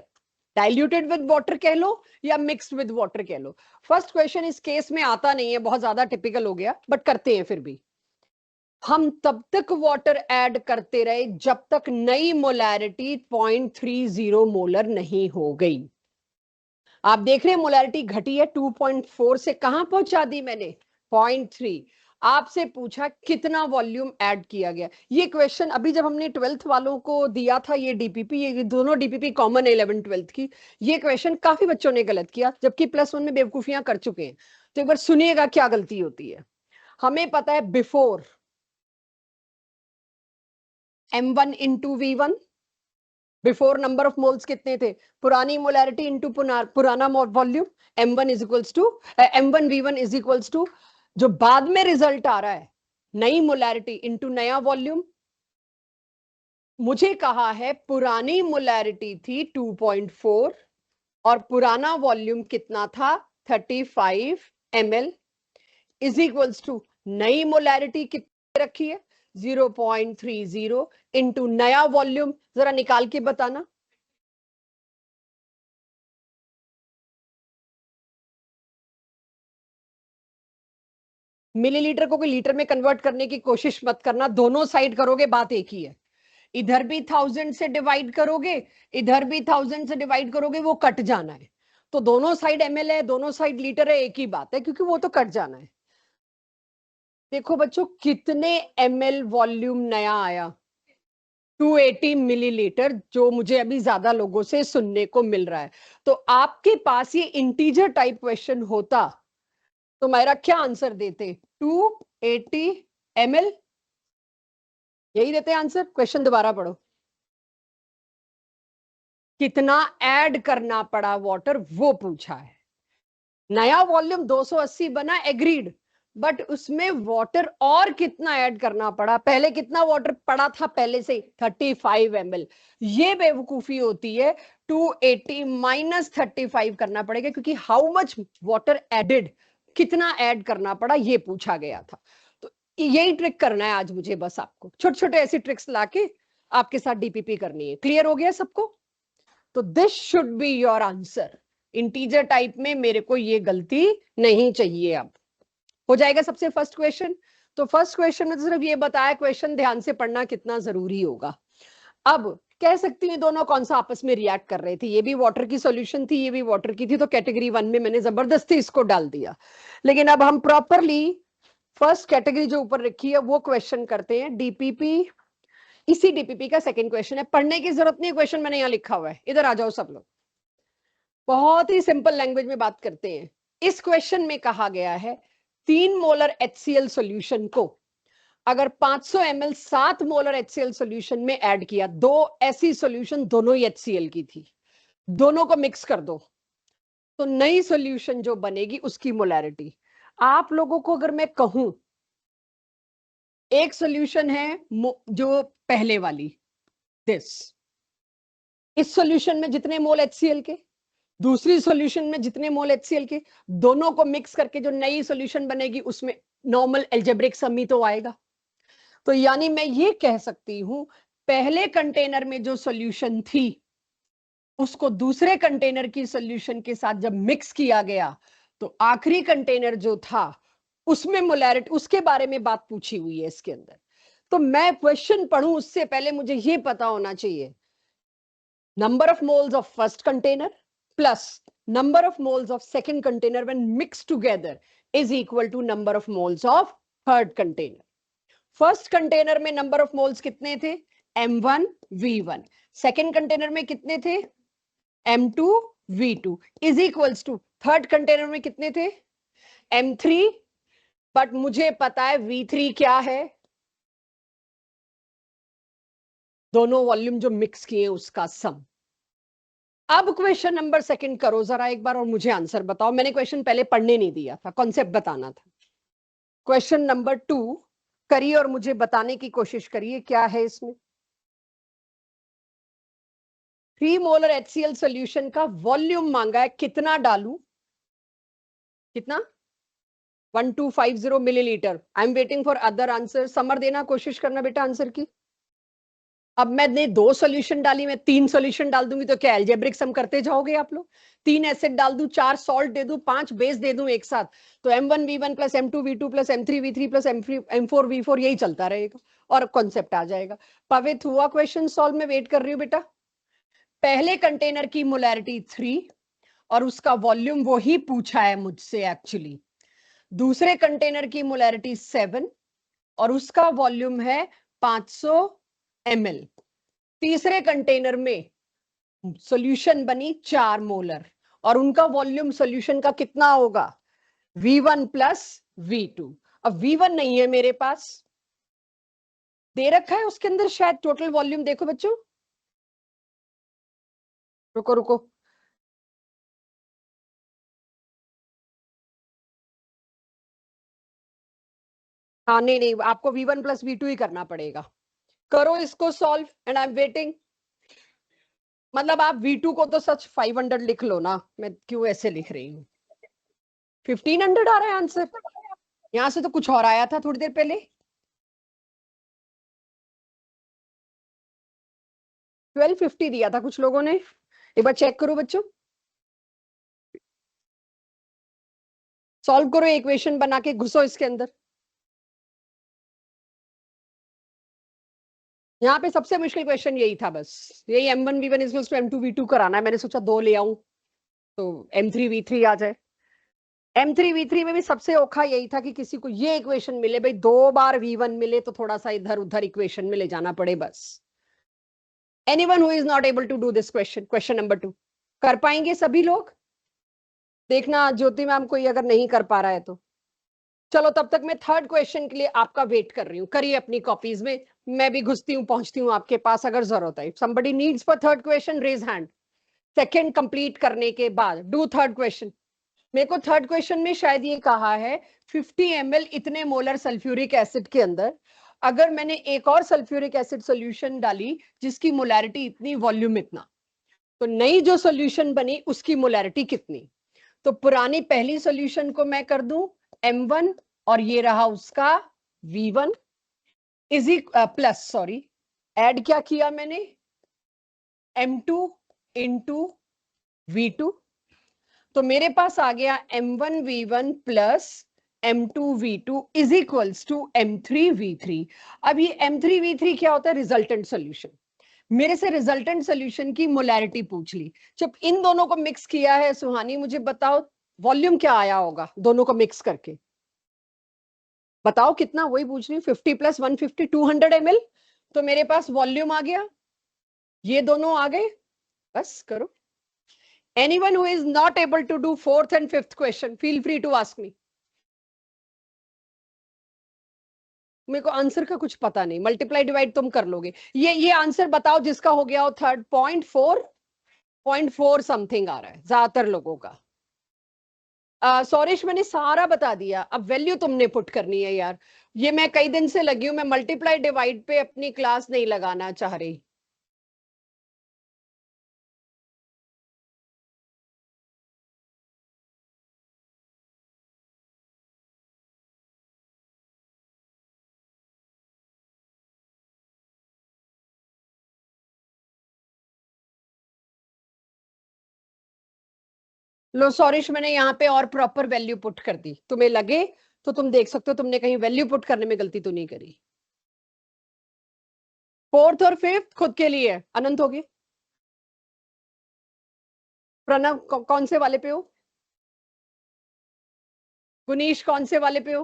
Diluted with water कह लो या मिक्स्ड विद वाटर कह लो, फर्स्ट क्वेश्चन इस केस में आता नहीं है, बहुत ज्यादा टिपिकल हो गया, बट करते हैं फिर भी। हम तब तक वाटर ऐड करते रहे जब तक नई मोलैरिटी 0.30 मोलर नहीं हो गई। आप देख रहे हैं मोलैरिटी घटी है, 2.4 से कहां पहुंचा दी मैंने, 0.3। आपसे पूछा कितना वॉल्यूम ऐड किया गया। ये क्वेश्चन अभी जब हमने 12th वालों को दिया था, ये डीपीपी, ये दोनों डीपीपी कॉमन है 11th 12th की, ये क्वेश्चन काफी बच्चों ने गलत किया, जबकि +1 में बेवकूफियां कर चुके हैं। तो एक बार सुनिएगा क्या गलती होती है। हमें पता है before M1 into V1, before number of moles कितने थे, पुरानी मोलैरिटी इंटू पुराना volume, M1 V1 is equals to जो बाद में रिजल्ट आ रहा है, नई मोलैरिटी इंटू नया वॉल्यूम। मुझे कहा है पुरानी मोलैरिटी थी 2.4 और पुराना वॉल्यूम कितना था 35 ml, इज इक्वल्स टू नई मोलैरिटी कितनी रखी है 0.30 इंटू नया वॉल्यूम, जरा निकाल के बताना। मिलीलीटर को कोई लीटर में कन्वर्ट करने की कोशिश मत करना, दोनों साइड करोगे बात एक ही है। इधर भी 1000 से डिवाइड करोगे, इधर भी 1000 से डिवाइड करोगे, वो कट जाना है। तो दोनों साइड ml है, दोनों साइड लीटर है, एक ही बात है, क्योंकि वो तो कट जाना है। देखो बच्चों, कितने ml वॉल्यूम नया आया, 280 मिलीलीटर, जो मुझे अभी ज्यादा लोगों से सुनने को मिल रहा है। तो आपके पास ये इंटीजर टाइप क्वेश्चन होता तो मेरा क्या आंसर देते, 280 ml, यही देते आंसर। क्वेश्चन दोबारा पढ़ो, कितना ऐड करना पड़ा वाटर वो पूछा है। नया वॉल्यूम 280 बना, एग्रीड, बट उसमें वाटर और कितना ऐड करना पड़ा, पहले कितना वाटर पड़ा था पहले से 35 ml। ये बेवकूफी होती है, 280 माइनस 35 करना पड़ेगा, क्योंकि हाउ मच वाटर एडेड, कितना ऐड करना पड़ा ये पूछा गया था। तो यही ट्रिक करना है आज मुझे, बस आपको छोटे छोटे ऐसी ट्रिक्स लाके आपके साथ डीपीपी करनी है। क्लियर हो गया सबको? तो this should be your answer. Integer type में मेरे को ये गलती नहीं चाहिए। अब हो जाएगा सबसे फर्स्ट क्वेश्चन। तो फर्स्ट क्वेश्चन में तो सिर्फ ये बताया, क्वेश्चन ध्यान से पढ़ना कितना जरूरी होगा। अब कह सकती हूँ दोनों कौन सा आपस में रिएक्ट कर रहे थे, ये भी वाटर की सॉल्यूशन थी, ये भी वाटर की थी, तो कैटेगरी 1 में मैंने जबरदस्ती इसको डाल दिया। लेकिन अब हम प्रॉपरली फर्स्ट कैटेगरी जो ऊपर रखी है वो क्वेश्चन करते हैं, डीपीपी। इसी डीपीपी का सेकंड क्वेश्चन है, पढ़ने की जरूरत नहीं, क्वेश्चन मैंने यहाँ लिखा हुआ है, इधर आ जाओ सब लोग। बहुत ही सिंपल लैंग्वेज में बात करते हैं। इस क्वेश्चन में कहा गया है 3 मोलर HCl सॉल्यूशन को अगर 500 ml 7 मोलर HCl सॉल्यूशन में ऐड किया, दो ऐसी सॉल्यूशन दोनों ही HCl की थी, दोनों को मिक्स कर दो तो नई सॉल्यूशन जो बनेगी उसकी मोलैरिटी। आप लोगों को अगर मैं कहूं, एक सॉल्यूशन है जो पहले वाली दिस, इस सॉल्यूशन में जितने मोल HCl के, दूसरी सॉल्यूशन में जितने मोल HCl के, दोनों को मिक्स करके जो नई सॉल्यूशन बनेगी उसमें नॉर्मल एल्जेब्रिक सम ही तो आएगा। तो यानी मैं ये कह सकती हूं पहले कंटेनर में जो सॉल्यूशन थी उसको दूसरे कंटेनर की सॉल्यूशन के साथ जब मिक्स किया गया तो आखिरी कंटेनर जो था उसमें मोलैरिटी, उसके बारे में बात पूछी हुई है इसके अंदर। तो मैं क्वेश्चन पढ़ूं उससे पहले मुझे ये पता होना चाहिए number of moles of first container plus number of moles of second container when mixed together is equal to number of moles of third container. First container में नंबर ऑफ मोल्स कितने थे? M1 V1। सेकेंड कंटेनर में कितने थे? M2 V2 is equals to third container में कितने थे? M3। But मुझे पता है V3 क्या है, दोनों वॉल्यूम जो मिक्स किए उसका सम। अब क्वेश्चन नंबर सेकंड करो जरा एक बार और मुझे आंसर बताओ। मैंने क्वेश्चन पहले पढ़ने नहीं दिया था, कॉन्सेप्ट बताना था। क्वेश्चन नंबर 2 करिए और मुझे बताने की कोशिश करिए क्या है इसमें। 3 मोलर HCl सॉल्यूशन का वॉल्यूम मांगा है, कितना डालूं? कितना? 1250 millilitre. I am waiting for other answer. Summer देना कोशिश करना बेटा आंसर की। अब मैंने 2 सॉल्यूशन डाली, मैं 3 सॉल्यूशन डाल दूंगी तो क्या एल्जेब्रिक सम करते जाओगे आप लोग? 3 एसिड डाल दूं, 4 सॉल्ट दे दूं, 5 बेस दे दूं एक साथ, तो M1 V1 plus M2 V2 plus M3 V3 plus M4 V4 यही चलता रहेगा और कॉन्सेप्ट आ जाएगा। पवित्र हुआ क्वेश्चन सॉल्व? में वेट कर रही हूँ बेटा। पहले कंटेनर की मोलैरिटी 3 और उसका वॉल्यूम वो ही पूछा है मुझसे एक्चुअली। दूसरे कंटेनर की मोलैरिटी 7 और उसका वॉल्यूम है 500 ml। तीसरे कंटेनर में सॉल्यूशन बनी 4 मोलर और उनका वॉल्यूम सॉल्यूशन का कितना होगा? V1 plus V2। अब V1 नहीं है मेरे पास, दे रखा है उसके अंदर शायद टोटल वॉल्यूम, देखो बच्चों, रुको रुको, हाँ नहीं नहीं, आपको V1 प्लस V2 ही करना पड़ेगा। करो इसको solve and I am waiting. मतलब आप V2 को तो सच 500 लिख लो ना, मैं क्यों ऐसे लिख रही हूँ? 1500 आ रहा है आंसर, यहां से तो कुछ और आया था थोड़ी देर पहले। 1250 दिया था कुछ लोगों ने, एक बार चेक करो बच्चों। सॉल्व करो, इक्वेशन बना के घुसो इसके अंदर। यहाँ पे सबसे मुश्किल क्वेश्चन यही था, बस यही M1 V1 is M2 V2 कराना है। मैंने सोचा 2 ले आऊं तो M3 V3 आ जाए। M3 V3 में भी सबसे औखा यही था कि किसी को ये इक्वेशन मिले, भाई 2 बार V1 मिले तो थोड़ा सा इधर उधर इक्वेशन में ले जाना पड़े बस। Anyone who is not able to do this question, question number 2 कर पाएंगे सभी लोग? देखना ज्योति मैम कोई अगर नहीं कर पा रहा है तो चलो, तब तक मैं थर्ड क्वेश्चन के लिए आपका वेट कर रही हूँ। करिए अपनी कॉपीज में, मैं भी घुसती हूँ पहुंचती हूँ आपके पास अगर जरूरत है। Somebody needs for third question raise hand. Second complete करने के बाद डू थर्ड क्वेश्चन। मेरे को थर्ड क्वेश्चन में शायद ये कहा है 50 ml इतने मोलर सल्फ्यूरिक एसिड के अंदर अगर मैंने एक और सल्फ्यूरिक एसिड सॉल्यूशन डाली जिसकी मोलैरिटी इतनी, वॉल्यूम इतना, तो नई जो सॉल्यूशन बनी उसकी मोलैरिटी कितनी? तो पुरानी पहली सॉल्यूशन को मैं कर दूं M1 और ये रहा उसका V1 is plus, sorry, add क्या किया मैंने? M2 इंटू V2, तो मेरे पास आ गया M1V1 plus M2V2 is equals to M3V3। अब ये M3V3 क्या होता है? Resultant solution. मेरे से रिजल्टेंट सोल्यूशन की मोलैरिटी पूछ ली। जब इन दोनों को मिक्स किया है सुहानी, मुझे बताओ वॉल्यूम क्या आया होगा दोनों को मिक्स करके? बताओ कितना, वही पूछ रही हूँ। 50 प्लस 150 200 ml। तो मेरे पास वॉल्यूम आ गया, ये दोनों आ गए। बस करो। Anyone who is not able to do fourth and fifth question, feel free to ask me. मेरे को आंसर का कुछ पता नहीं, मल्टीप्लाई डिवाइड तुम कर लोगे। ये आंसर बताओ जिसका हो गया हो थर्ड। 0.4 समथिंग आ रहा है ज्यादातर लोगों का। सौरेश मैंने सारा बता दिया, अब वैल्यू तुमने पुट करनी है यार। ये मैं कई दिन से लगी हूं, मैं मल्टीप्लाई डिवाइड पे अपनी क्लास नहीं लगाना चाह रही। लो सौरेश, मैंने यहाँ पे और प्रॉपर वैल्यू पुट कर दी, तुम्हें लगे तो तुम देख सकते हो तुमने कहीं वैल्यू पुट करने में गलती तो नहीं करी। फोर्थ और फिफ्थ खुद के लिए। अनंत हो गए। प्रणव कौन से वाले पे हो? गुनीश कौन से वाले पे हो?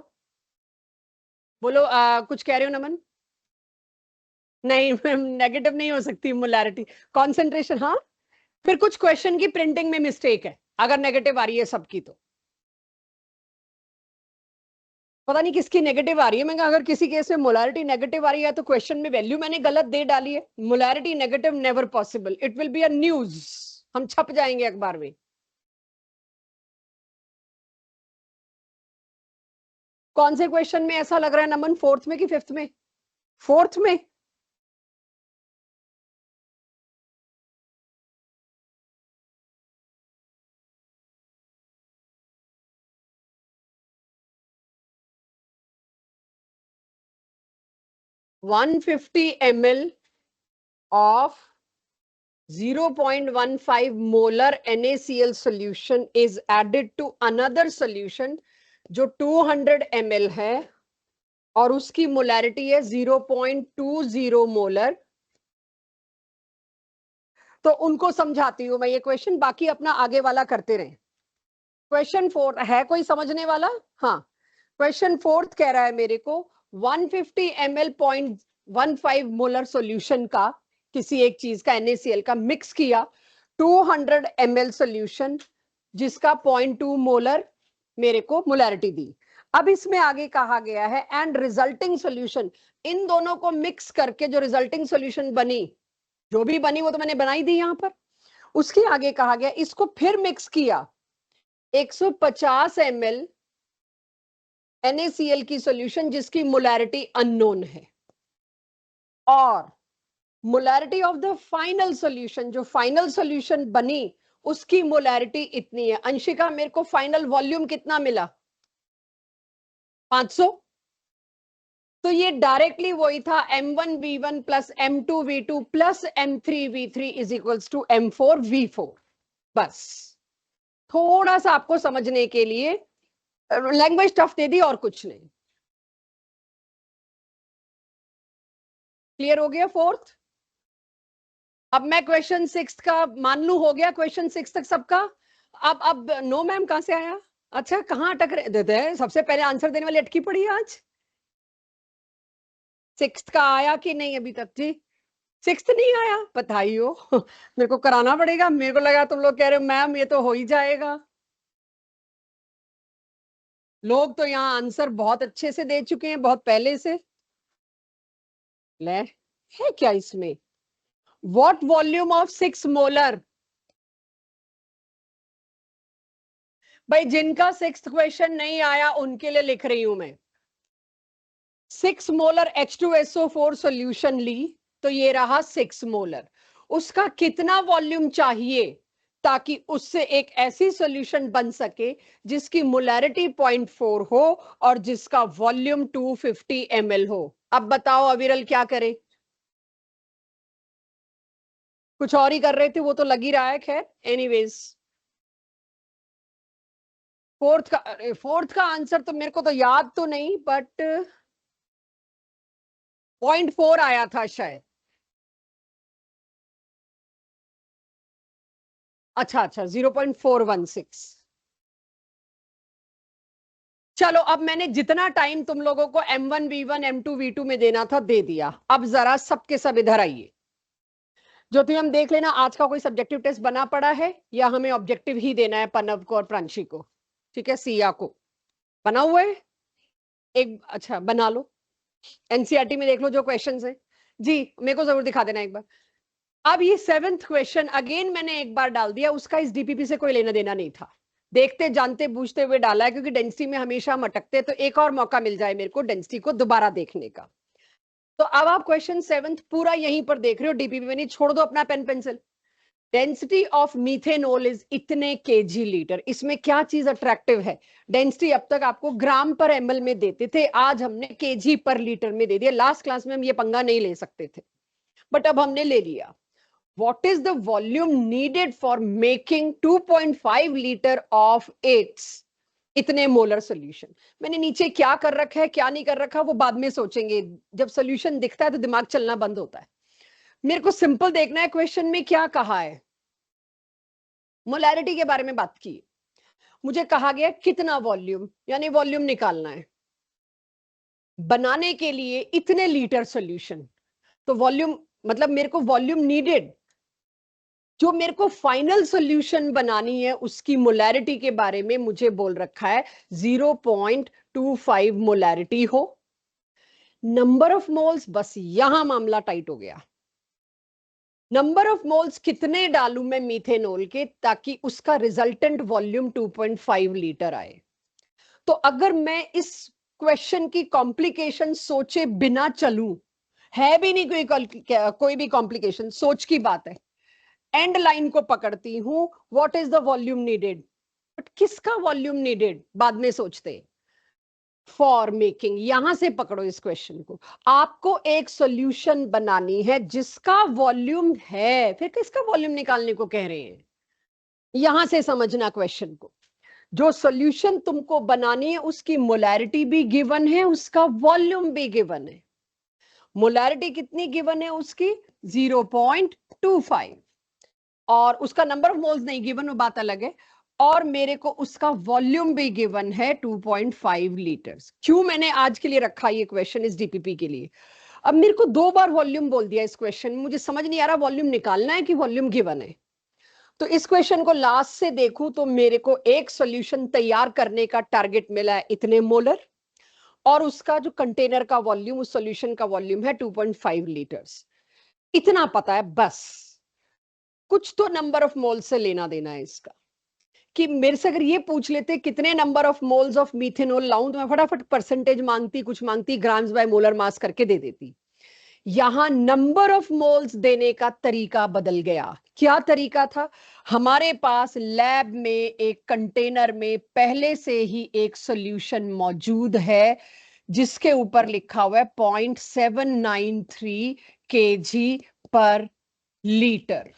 बोलो। कुछ कह रहे हो नमन? नहीं नेगेटिव नहीं हो सकती मोलैरिटी। कॉन्सेंट्रेशन, हाँ। फिर कुछ क्वेश्चन की प्रिंटिंग में मिस्टेक है अगर नेगेटिव आ रही है सबकी तो। पता नहीं किसकी नेगेटिव आ रही है। मैं अगर किसी केस में मोलैरिटी नेगेटिव आ रही है तो क्वेश्चन में वैल्यू मैंने गलत दे डाली है। Molarity negative never possible, it will be a news, हम छप जाएंगे अखबार में। कौन से क्वेश्चन में ऐसा लग रहा है नमन? फोर्थ में कि फिफ्थ में? फोर्थ में। 150 ml of 0.15 molar NaCl solution is added to another solution जो 200 ml है और उसकी मोलैरिटी है 0.20 मोलर। तो उनको समझाती हूं मैं ये क्वेश्चन, बाकी अपना आगे वाला करते रहे। क्वेश्चन फोर्थ है, कोई समझने वाला? हाँ, क्वेश्चन फोर्थ कह रहा है मेरे को 150 ml 0.15 मोलर सॉल्यूशन का, किसी एक चीज का NaCl का मिक्स किया 200 ml सॉल्यूशन जिसका 0.2 मोलर मेरे को मोलैरिटी दी। अब इसमें आगे कहा गया है एंड रिजल्टिंग सॉल्यूशन, इन दोनों को मिक्स करके जो रिजल्टिंग सॉल्यूशन बनी, जो भी बनी वो तो मैंने बनाई दी यहां पर। उसके आगे कहा गया इसको फिर मिक्स किया 150 ml NaCl की सॉल्यूशन जिसकी मोलैरिटी अननोन है, और molarity of the final solution, जो फाइनल सॉल्यूशन बनी उसकी मोलैरिटी इतनी है। अंशिका मेरे को फाइनल वॉल्यूम कितना मिला? 500। तो ये डायरेक्टली वही था M1V1 plus M2V2 plus M3V3 is equals to M4V4। बस थोड़ा सा आपको समझने के लिए लैंग्वेज टफ दे दी और कुछ नहीं। क्लियर हो गया फोर्थ? अब मैं क्वेश्चन सिक्स का मान लू हो गया, क्वेश्चन सिक्स तक सबका। अब नो मैम कहां से आया? अच्छा, कहाँ अटक रहे देते हैं, सबसे पहले आंसर देने वाली अटकी पड़ी है आज। सिक्स का आया कि नहीं अभी तक? जी सिक्स नहीं आया, बताइयो मेरे को कराना पड़ेगा। मेरे को लगा तुम लोग कह रहे हो मैम ये तो हो ही जाएगा। लोग तो यहाँ आंसर बहुत अच्छे से दे चुके हैं, बहुत पहले से। ले है क्या इसमें? What volume of 6 molar? भाई जिनका सिक्स्थ क्वेश्चन नहीं आया उनके लिए लिख रही हूं मैं। 6 मोलर H2SO4 सॉल्यूशन ली, तो ये रहा 6 मोलर। उसका कितना वॉल्यूम चाहिए ताकि उससे एक ऐसी सॉल्यूशन बन सके जिसकी मोलैरिटी 0.4 हो और जिसका वॉल्यूम 250 ml हो? अब बताओ अविरल क्या करे? कुछ और ही कर रहे थे, वो तो लग ही रहा है। खैर एनीवेज, फोर्थ का आंसर तो मेरे को तो याद तो नहीं, बट 0.4 आया था शायद। अच्छा अच्छा, 0.416। चलो, अब मैंने जितना टाइम तुम लोगों को M1 V1 M2 V2 में देना था दे दिया। अब जरा सबके सब इधर आइए। जो तुम्हें हम देख लेना, आज का कोई सब्जेक्टिव टेस्ट बना पड़ा है या हमें ऑब्जेक्टिव ही देना है पनव को और प्रांशी को? ठीक है, सिया को बना हुआ है एक, अच्छा बना लो। एनसीईआरटी में देख लो जो क्वेश्चंस है जी, मेरे को जरूर दिखा देना एक बार। अब ये 7th क्वेश्चन अगेन मैंने एक बार डाल दिया, उसका इस डीपीपी से कोई लेना देना नहीं था। देखते जानते बूझते हुए डाला है, क्योंकि डेंसिटी में हमेशा हम अटकते, तो एक और मौका मिल जाए मेरे को डेंसिटी को दोबारा देखने का। तो अब आप क्वेश्चन 7th पूरा यहीं पर देख रहे हो, डीपीपी में नहीं, छोड़ दो अपना pen pencil. Density of methanol is इतने केजी लीटर। इसमें क्या चीज अट्रैक्टिव है? डेंसिटी अब तक आपको ग्राम पर एमएल में देते थे, आज हमने केजी पर लीटर में दे दिया। लास्ट क्लास में हम ये पंगा नहीं ले सकते थे, बट अब हमने ले लिया। What is the volume needed for making 2.5 liter of its इतने मोलर सोल्यूशन? मैंने नीचे क्या कर रखा है क्या नहीं कर रखा वो बाद में सोचेंगे, जब सोल्यूशन दिखता है तो दिमाग चलना बंद होता है। मेरे को सिंपल देखना है क्वेश्चन में क्या कहा है। मोलैरिटी के बारे में बात की, मुझे कहा गया कितना वॉल्यूम, यानी वॉल्यूम निकालना है बनाने के लिए इतने लीटर सोल्यूशन। तो वॉल्यूम मतलब मेरे को वॉल्यूम नीडेड, जो मेरे को फाइनल सॉल्यूशन बनानी है उसकी मोलैरिटी के बारे में मुझे बोल रखा है 0.25 मोलैरिटी हो। नंबर ऑफ मोल्स, बस यहां मामला टाइट हो गया। नंबर ऑफ मोल्स कितने डालूं मैं मीथेनॉल के, ताकि उसका रिजल्टेंट वॉल्यूम 2.5 लीटर आए। तो अगर मैं इस क्वेश्चन की कॉम्प्लिकेशन सोचे बिना चलूं, है भी नहीं कोई भी कॉम्प्लिकेशन, सोच की बात है, एंड लाइन को पकड़ती हूं, what is the volume needed. But किसका वॉल्यूम नीडेड बाद में सोचते। फॉर मेकिंग, यहां से पकड़ो इस क्वेश्चन को। आपको एक सॉल्यूशन बनानी है जिसका वॉल्यूम है, फिर किसका वॉल्यूम निकालने को कह रहे हैं, यहां से समझना क्वेश्चन को। जो सॉल्यूशन तुमको बनानी है उसकी मोलैरिटी भी गिवन है, उसका वॉल्यूम भी गिवन है। मोलैरिटी कितनी गिवन है उसकी? 0.25, और उसका नंबर ऑफ मोल्स नहीं गिवन, वो बात अलग है। और मेरे को उसका वॉल्यूम भी गिवन है 2.5 लीटर्स। क्यों मैंने आज के लिए रखा ये क्वेश्चन इस डीपीपी के लिए? अब मेरे को 2 बार वॉल्यूम बोल दिया इस क्वेश्चन में, मुझे समझ नहीं आ रहा वॉल्यूम निकालना है कि वॉल्यूम गिवन है। तो इस क्वेश्चन को लास्ट से देखूं तो मेरे को एक सॉल्यूशन तैयार करने का टारगेट मिला है इतने मोलर, और उसका जो कंटेनर का वॉल्यूम, उस सॉल्यूशन का वॉल्यूम है 2.5 लीटर्स। इतना पता है बस। कुछ तो नंबर ऑफ मोल से लेना देना है इसका, कि मेरे से अगर ये पूछ लेते कितने number of moles of methanol लाऊं, तो मैं फटाफट परसेंटेज मांगती, कुछ मांगती, ग्राम्स बाय मोलर मास करके दे देती। यहां नंबर ऑफ मोल्स देने का तरीका बदल गया। क्या तरीका था? हमारे पास लैब में एक कंटेनर में पहले से ही एक सॉल्यूशन मौजूद है, जिसके ऊपर लिखा हुआ है 0.793 kg पर लीटर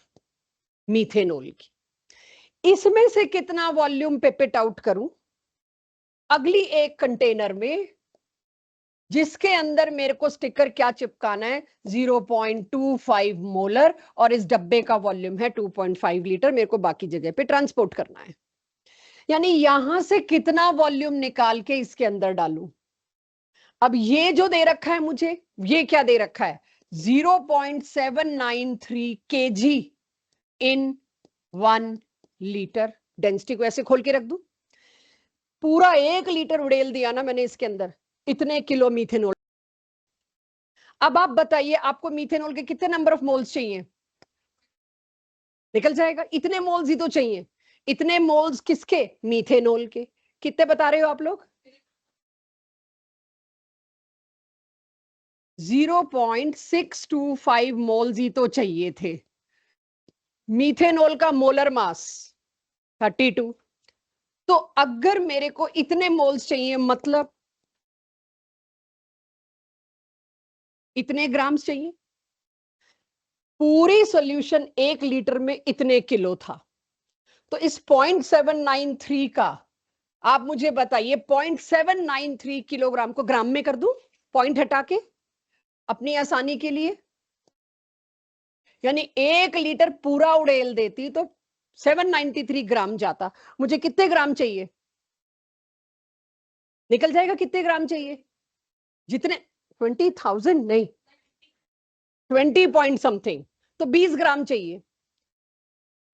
मीथेनॉल की। इसमें से कितना वॉल्यूम पे पिट आउट करूं अगली एक कंटेनर में, जिसके अंदर मेरे को स्टिकर क्या चिपकाना है? 0.25 मोलर, और इस डब्बे का वॉल्यूम है 2.5 लीटर। मेरे को बाकी जगह पे ट्रांसपोर्ट करना है, यानी यहां से कितना वॉल्यूम निकाल के इसके अंदर डालूं। अब ये जो दे रखा है मुझे, ये क्या दे रखा है? 0.793 kg इन 1 लीटर। डेंसिटी को ऐसे खोल के रख दूं, पूरा 1 लीटर उड़ेल दिया ना मैंने इसके अंदर, इतने किलो मीथेनॉल। अब आप बताइए आपको मीथेनॉल के कितने नंबर ऑफ मोल्स चाहिए? निकल जाएगा, इतने मोल्स ही तो चाहिए। इतने मोल्स किसके? मीथेनॉल के। कितने बता रहे हो आप लोग? 0.625 मोल्स ही तो चाहिए थे। मीथेनॉल का मोलर मास 32। तो अगर मेरे को इतने मोल्स चाहिए, मतलब इतने ग्राम्स चाहिए। पूरी सॉल्यूशन 1 लीटर में इतने किलो था। तो इस 0.793 का आप मुझे बताइए 0.793 किलोग्राम को ग्राम में कर दूं, पॉइंट हटा के अपनी आसानी के लिए, यानी 1 लीटर पूरा उड़ेल देती तो 793 ग्राम जाता। मुझे कितने ग्राम चाहिए? निकल जाएगा कितने ग्राम चाहिए? जितने 20,000 नहीं, 20 पॉइंट समथिंग, तो 20 ग्राम चाहिए।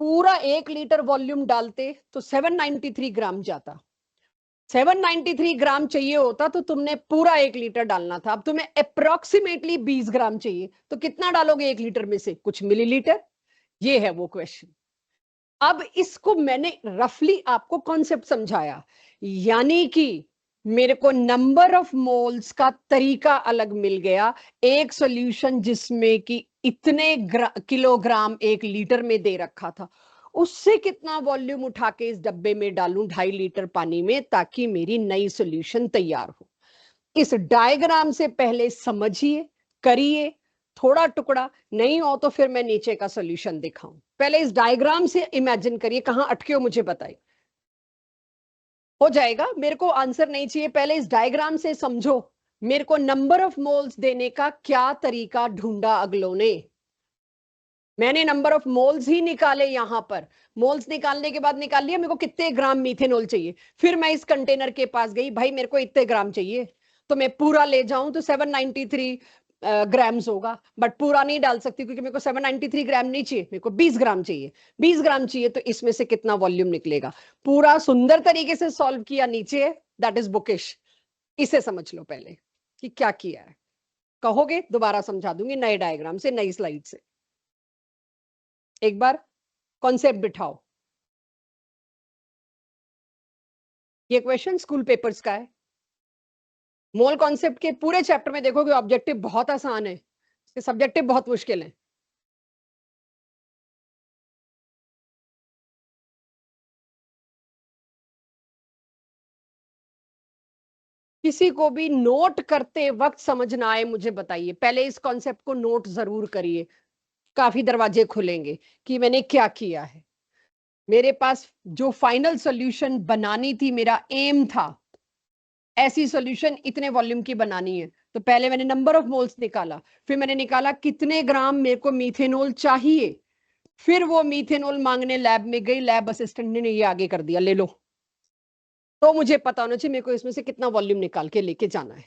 पूरा 1 लीटर वॉल्यूम डालते तो 793 ग्राम जाता। 793 ग्राम चाहिए होता तो तुमने पूरा 1 लीटर डालना था। अब तुम्हें अप्रोक्सीमेटली 20 ग्राम चाहिए, तो कितना डालोगे 1 लीटर में से? कुछ मिलीलीटर। ये है वो क्वेश्चन। अब इसको मैंने रफली आपको कॉन्सेप्ट समझाया, यानी कि मेरे को नंबर ऑफ मोल्स का तरीका अलग मिल गया। एक सॉल्यूशन जिसमें कि इतने किलोग्राम 1 लीटर में दे रखा था, उससे कितना वॉल्यूम उठा के इस डब्बे में डालूं 2.5 लीटर पानी में, ताकि मेरी नई सॉल्यूशन तैयार हो। इस डायग्राम से पहले समझिए, करिए, थोड़ा टुकड़ा नहीं हो तो फिर मैं नीचे का सॉल्यूशन दिखाऊं। पहले इस डायग्राम से इमेजिन करिए, कहां अटके हो मुझे बताइए। हो जाएगा, मेरे को आंसर नहीं चाहिए, पहले इस डायग्राम से समझो मेरे को नंबर ऑफ मोल्स देने का क्या तरीका ढूंढा अगलों ने। मैंने नंबर ऑफ मोल्स ही निकाले, यहां पर मोल्स निकालने के बाद निकाल लिया मेरे को कितने ग्राम मीथेनॉल चाहिए। फिर मैं इस कंटेनर के पास गई, भाई मेरे को इतने ग्राम चाहिए, तो मैं पूरा ले जाऊं तो 793 ग्राम्स होगा, बट पूरा नहीं डाल सकती क्योंकि मेरे को 793 ग्राम नहीं चाहिए, मेरे को 20 ग्राम चाहिए। 20 ग्राम चाहिए तो इसमें से कितना वॉल्यूम निकलेगा? पूरा सुंदर तरीके से सॉल्व किया, नीचे है, दैट इज बुकिश। इसे समझ लो पहले कि क्या किया है। कहोगे दोबारा समझा दूंगी नए डायग्राम से, नई स्लाइड से। एक बार कॉन्सेप्ट बिठाओ। ये क्वेश्चन स्कूल पेपर्स का है। मोल कॉन्सेप्ट के पूरे चैप्टर में देखोगे ऑब्जेक्टिव बहुत आसान है, सब्जेक्टिव बहुत मुश्किल है। किसी को भी नोट करते वक्त समझ ना आए मुझे बताइए, पहले इस कॉन्सेप्ट को नोट जरूर करिए, काफी दरवाजे खुलेंगे कि मैंने क्या किया है। मेरे पास जो फाइनल सॉल्यूशन बनानी थी, मेरा एम था ऐसी सॉल्यूशन इतने वॉल्यूम की बनानी है, तो पहले मैंने नंबर ऑफ मोल्स निकाला, फिर मैंने निकाला कितने ग्राम मेरे को मीथेनॉल चाहिए, फिर वो मीथेनॉल मांगने लैब में गई, लैब असिस्टेंट ने ये आगे कर दिया, ले लो। तो मुझे पता होना चाहिए मेरे को इसमें से कितना वॉल्यूम निकाल के लेके जाना है।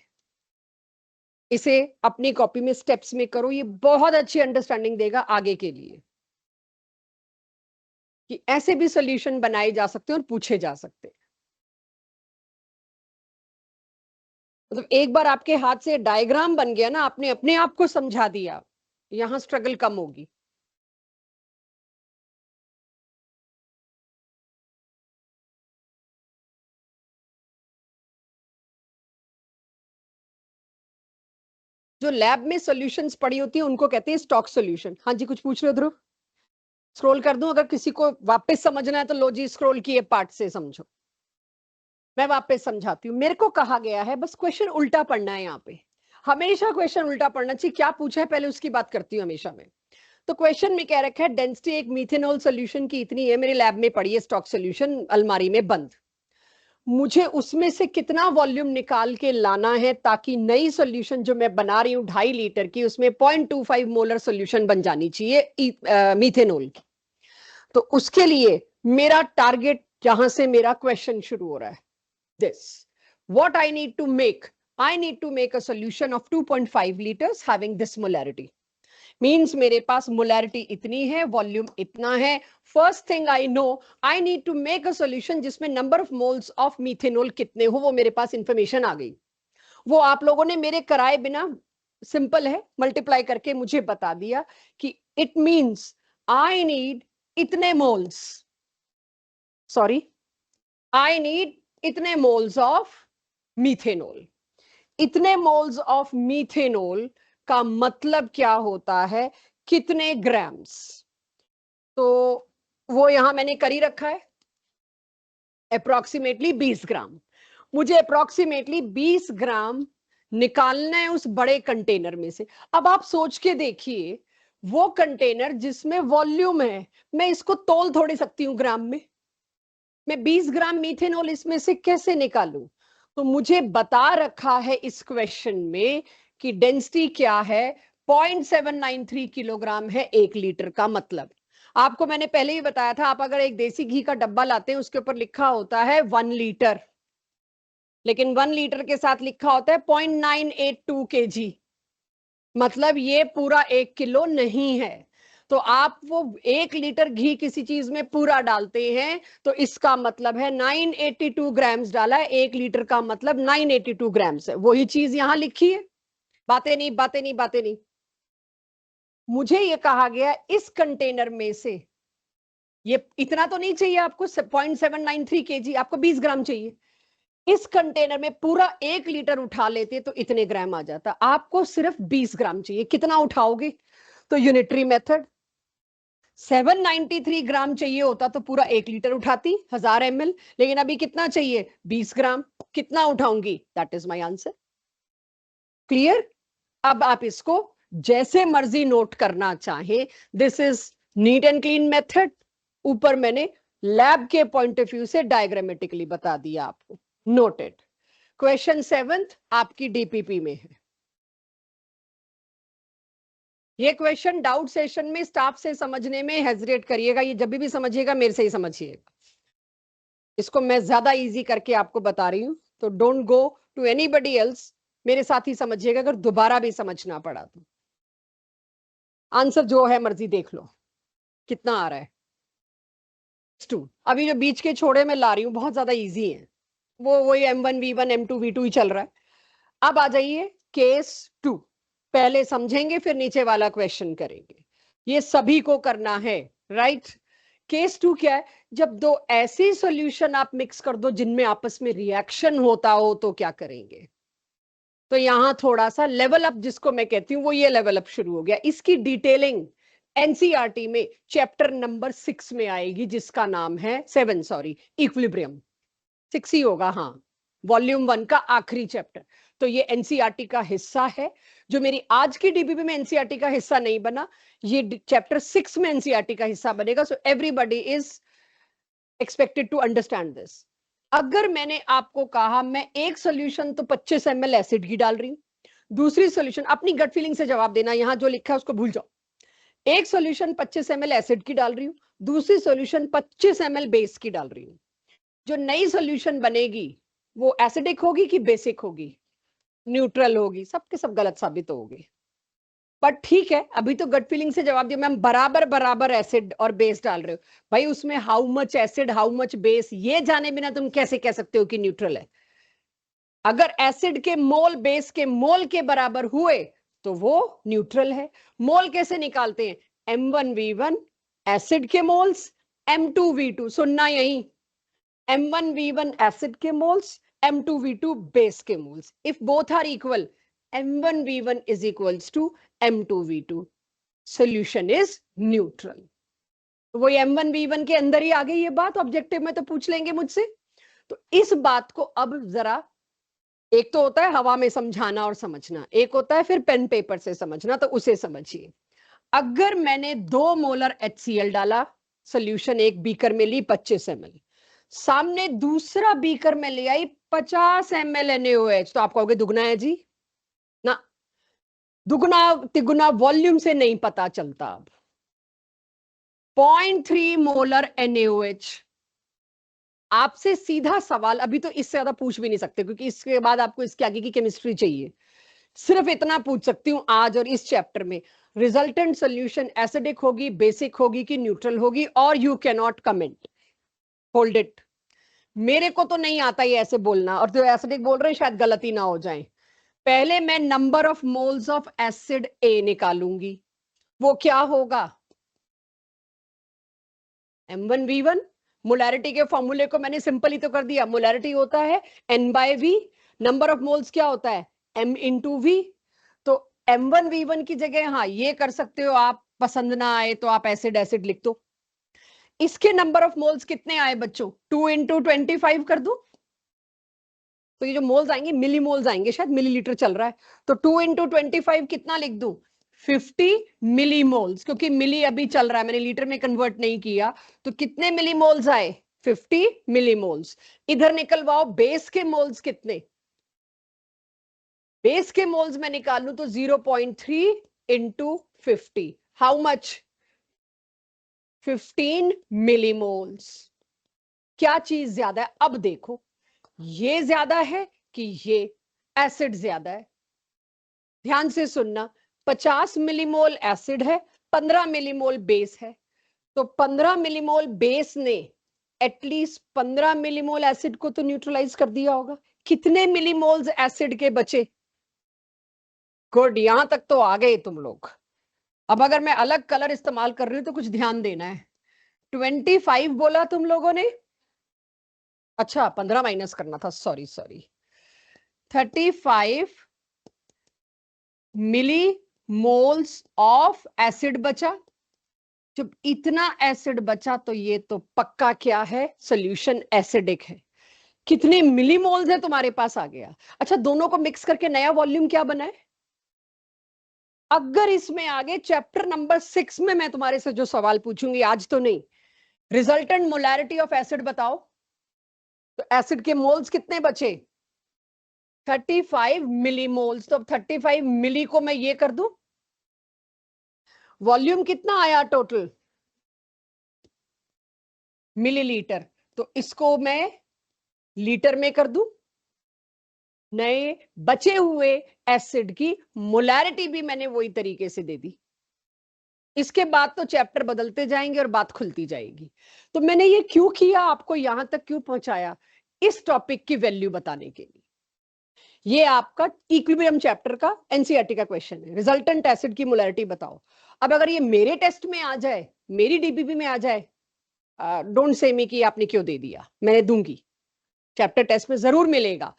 इसे अपनी कॉपी में स्टेप्स में करो, ये बहुत अच्छी अंडरस्टैंडिंग देगा आगे के लिए कि ऐसे भी सॉल्यूशन बनाए जा सकते हैं और पूछे जा सकते हैं। मतलब एक बार आपके हाथ से डायग्राम बन गया ना, आपने अपने आप को समझा दिया, यहां स्ट्रगल कम होगी। जो लैब में सॉल्यूशंस पड़ी होती है उनको कहते हैं स्टॉक सॉल्यूशन। हाँ जी, कुछ पूछ रहे हो ध्रुव? स्क्रॉल कर दूं? अगर किसी को वापस समझना है तो लो जी, स्क्रॉल किए पार्ट से समझो, मैं वापस समझाती हूँ। मेरे को कहा गया है बस क्वेश्चन उल्टा पढ़ना है, यहाँ पे हमेशा क्वेश्चन उल्टा पढ़ना चाहिए। क्या पूछा है पहले उसकी बात करती हूँ हमेशा मैं। तो क्वेश्चन में कह रखा है डेंसिटी एक मीथेनॉल सॉल्यूशन की इतनी है, मेरे लैब में पड़ी है स्टॉक सॉल्यूशन अलमारी में बंद, मुझे उसमें से कितना वॉल्यूम निकाल के लाना है ताकि नई सॉल्यूशन जो मैं बना रही हूँ 2.5 लीटर की, उसमें 0.25 मोलर सॉल्यूशन बन जानी चाहिए मीथेनॉल की। तो उसके लिए मेरा टारगेट, जहां से मेरा क्वेश्चन शुरू हो रहा है, this what I need to make, I need to make a solution of 2.5 liters having this molarity, means मेरे पास मोलैरिटी इतनी है, वॉल्यूम इतना है। First thing I know, I need to make a solution जिसमें number of moles of methanol कितने हो, वो मेरे पास इंफॉर्मेशन आ गई। वो आप लोगों ने मेरे कराए बिना, सिंपल है, मल्टीप्लाई करके मुझे बता दिया कि इट मींस आई नीड इतने मोल्स, सॉरी आई नीड इतने मोल्स ऑफ मीथेनॉल। इतने मोल्स ऑफ मीथेनॉल का मतलब क्या होता है, कितने ग्राम्स? तो वो यहां मैंने कर ही रखा है, अप्रोक्सीमेटली 20 ग्राम। मुझे अप्रोक्सीमेटली 20 ग्राम निकालना है उस बड़े कंटेनर में से। अब आप सोच के देखिए, वो कंटेनर जिसमें वॉल्यूम है, मैं इसको तोल थोड़ी सकती हूँ ग्राम में, मैं 20 ग्राम मीथेनॉल इसमें से कैसे निकालूं? तो मुझे बता रखा है इस क्वेश्चन में कि डेंसिटी क्या है, 0.793 किलोग्राम है 1 लीटर का। मतलब आपको मैंने पहले ही बताया था, आप अगर एक देसी घी का डब्बा लाते हैं उसके ऊपर लिखा होता है 1 लीटर, लेकिन 1 लीटर के साथ लिखा होता है 0.982 kg, मतलब ये पूरा 1 किलो नहीं है। तो आप वो 1 लीटर घी किसी चीज में पूरा डालते हैं तो इसका मतलब है 982 ग्राम्स डाला है, 1 लीटर का मतलब 982 ग्राम्स है। वही चीज यहां लिखी है। बातें नहीं, बातें नहीं, बातें नहीं। मुझे ये कहा गया इस कंटेनर में से, ये इतना तो नहीं चाहिए आपको 0.793 kg, आपको 20 ग्राम चाहिए। इस कंटेनर में पूरा 1 लीटर उठा लेते तो इतने ग्राम आ जाता, आपको सिर्फ 20 ग्राम चाहिए। कितना उठाओगे? तो यूनिटरी मेथड, 793 ग्राम चाहिए होता तो पूरा 1 लीटर उठाती, 1000 ml, लेकिन अभी कितना चाहिए? 20 ग्राम। कितना उठाऊंगी? That is my answer. Clear? अब आप इसको जैसे मर्जी नोट करना चाहे, this is neat and clean method. ऊपर मैंने लैब के पॉइंट ऑफ व्यू से डायग्रामेटिकली बता दिया आपको। नोटेड। क्वेश्चन 7th आपकी डीपीपी में है। ये क्वेश्चन डाउट सेशन में स्टाफ से समझने में हेजिटेट करिएगा, ये जब भी समझिएगा मेरे से ही समझिएगा। इसको मैं ज्यादा इजी करके आपको बता रही हूं, तो don't go to anybody else, मेरे साथ ही समझिएगा। अगर दोबारा भी समझना पड़ा तो आंसर जो है मर्जी देख लो कितना आ रहा है। टू अभी जो बीच के छोड़े में ला रही हूँ बहुत ज्यादा इजी है, वो वही M1 V1 M2 V2 ही चल रहा है। अब आ जाइए केस 2, पहले समझेंगे फिर नीचे वाला क्वेश्चन करेंगे। ये सभी को करना है, राइट? केस 2 क्या है? जब दो ऐसे सॉल्यूशन आप मिक्स कर दो जिनमें आपस में रिएक्शन होता हो तो क्या करेंगे? तो यहां थोड़ा सा लेवल अप जिसको मैं कहती हूँ वो ये लेवल अप शुरू हो गया। इसकी डिटेलिंग एनसीईआरटी में चैप्टर नंबर 6 में आएगी, जिसका नाम है 7, सॉरी, इक्विलिब्रियम। 6 ही होगा, हाँ, वॉल्यूम 1 का आखिरी चैप्टर। तो ये एनसीईआरटी का हिस्सा है। जो मेरी आज की डीबीबी में एनसीईआरटी का हिस्सा नहीं बना, ये चैप्टर 6 में एनसीईआरटी का हिस्सा बनेगा। So everybody is expected to understand this. अगर मैंने आपको कहा मैं एक सोल्यूशन तो 25 ml एसिड की डाल रही हूँ, दूसरी सोल्यूशन, अपनी गट फीलिंग से जवाब देना, यहां जो लिखा है उसको भूल जाओ। एक सोल्यूशन 25 ml एसिड की डाल रही हूँ, दूसरी सोल्यूशन 25 ml बेस की डाल रही हूँ। जो नई सोल्यूशन बनेगी वो एसिडिक होगी कि बेसिक होगी? न्यूट्रल होगी। सबके सब गलत साबित होगी, पर ठीक है, अभी तो गट फीलिंग से जवाब दिया। मैम बराबर बराबर एसिड और बेस डाल रहे हो, भाई उसमें how much acid how much base ये जाने बिना तुम कैसे कह सकते हो कि न्यूट्रल है? अगर एसिड के मोल बेस के मोल के बराबर हुए तो वो न्यूट्रल है। मोल कैसे निकालते हैं? M1V1 एसिड के मोल्स, M2V2, सुनना यही, M1V1 एसिड के मोल्स, M2V2 बेस के moles. If both are equal, M1V1 is equals to M2V2, solution is neutral। वही M1V1 के अंदर ही आ गई ये बात, ऑब्जेक्टिव में तो पूछ लेंगे मुझसे। तो इस बात को अब जरा, एक तो होता है हवा में समझाना और समझना, एक होता है फिर पेन पेपर से समझना, तो उसे समझिए। अगर मैंने 2 मोलर HCl डाला, सोल्यूशन एक बीकर में ली 25 ml, सामने दूसरा बीकर में ले आई 50 ml NaOH, तो आप कहोगे दुगना है जी। ना, दुगना तिगुना वॉल्यूम से नहीं पता चलता। अब 0.3 मोलर NaOH। आपसे सीधा सवाल, अभी तो इससे ज्यादा पूछ भी नहीं सकते क्योंकि इसके बाद आपको इसके आगे की केमिस्ट्री चाहिए। सिर्फ इतना पूछ सकती हूं आज और इस चैप्टर में, रिजल्टेंट सोल्यूशन एसिडिक होगी, बेसिक होगी कि न्यूट्रल होगी, और you can not comment, hold it. मेरे को तो नहीं आता ये ऐसे बोलना, और जो एसिडिक बोल रहे हैं शायद गलती ना हो जाए। पहले मैं number of moles of acid A निकालूंगी, वो क्या होगा? M1V1। मोलैरिटी के फॉर्मूले को मैंने सिंपल ही तो कर दिया, मोलैरिटी होता है N/V, नंबर ऑफ मोल्स क्या होता है? M/V। तो M1V1 की जगह हाँ ये कर सकते हो आप, पसंद ना आए तो आप एसिड एसिड लिख दो। इसके नंबर ऑफ मोल्स कितने आए बच्चों? 2 × 25 कर दो, तो ये जो मोल्स आएंगे मिली मोल्स आएंगे, शायद मिलीलीटर चल रहा है, तो 2 × 25 कितना लिख दूं? 50 मिलीमोल्स, क्योंकि मिली अभी चल रहा है, मैंने लीटर में कन्वर्ट नहीं किया, तो कितने मिलीमोल्स आए? 50 मिलीमोल्स। इधर निकलवाओ बेस के मोल्स कितने, बेस के मोल्स में निकालूं तो 0.3 इंटू 50, हाउ मच? 15 मिलीमोल्स। क्या चीज ज्यादा है? अब देखो, ये ज्यादा है कि ये एसिड ज्यादा है? ध्यान से सुनना, 50 मिलीमोल एसिड है, 15 मिलीमोल बेस है, तो 15 मिलीमोल बेस ने एटलीस्ट 15 मिलीमोल एसिड को तो न्यूट्रलाइज कर दिया होगा। कितने मिलीमोल्स एसिड के बचे? गुड, यहां तक तो आ गए तुम लोग। अब अगर मैं अलग कलर इस्तेमाल कर रही हूं तो कुछ ध्यान देना है। 25 बोला तुम लोगों ने, अच्छा 15 माइनस करना था, sorry sorry. 35 millimoles of acid बचा। जब इतना एसिड बचा तो ये तो पक्का क्या है, सॉल्यूशन एसिडिक है। कितने मिलीमोल्स है तुम्हारे पास आ गया। अच्छा, दोनों को मिक्स करके नया वॉल्यूम क्या बना है? अगर इसमें आगे चैप्टर नंबर 6 में मैं तुम्हारे से जो सवाल पूछूंगी, आज तो नहीं, रिजल्टेंट मोलैरिटी ऑफ एसिड बताओ, तो एसिड के मोल्स कितने बचे? 35 मिलीमोल्स। तो अब 35 मिली को मैं ये कर दूं, वॉल्यूम कितना आया टोटल? मिलीलीटर। तो इसको मैं लीटर में कर दूं, नए बचे हुए एसिड की मोलैरिटी भी मैंने वही तरीके से दे दी। इसके बाद तो चैप्टर बदलते जाएंगे और बात खुलती जाएगी। तो मैंने ये क्यों किया, आपको यहां तक क्यों पहुंचाया? इस टॉपिक की वैल्यू बताने के लिए। ये आपका इक्विलिब्रियम चैप्टर का एनसीईआरटी का क्वेश्चन है, रिजल्टेंट एसिड की मोलैरिटी बताओ। अब अगर ये मेरे टेस्ट में आ जाए, मेरी डीपीपी में आ जाए, डोंट से मी कि आपने क्यों दे दिया, मैं दूंगी। चैप्टर टेस्ट में जरूर मिलेगा,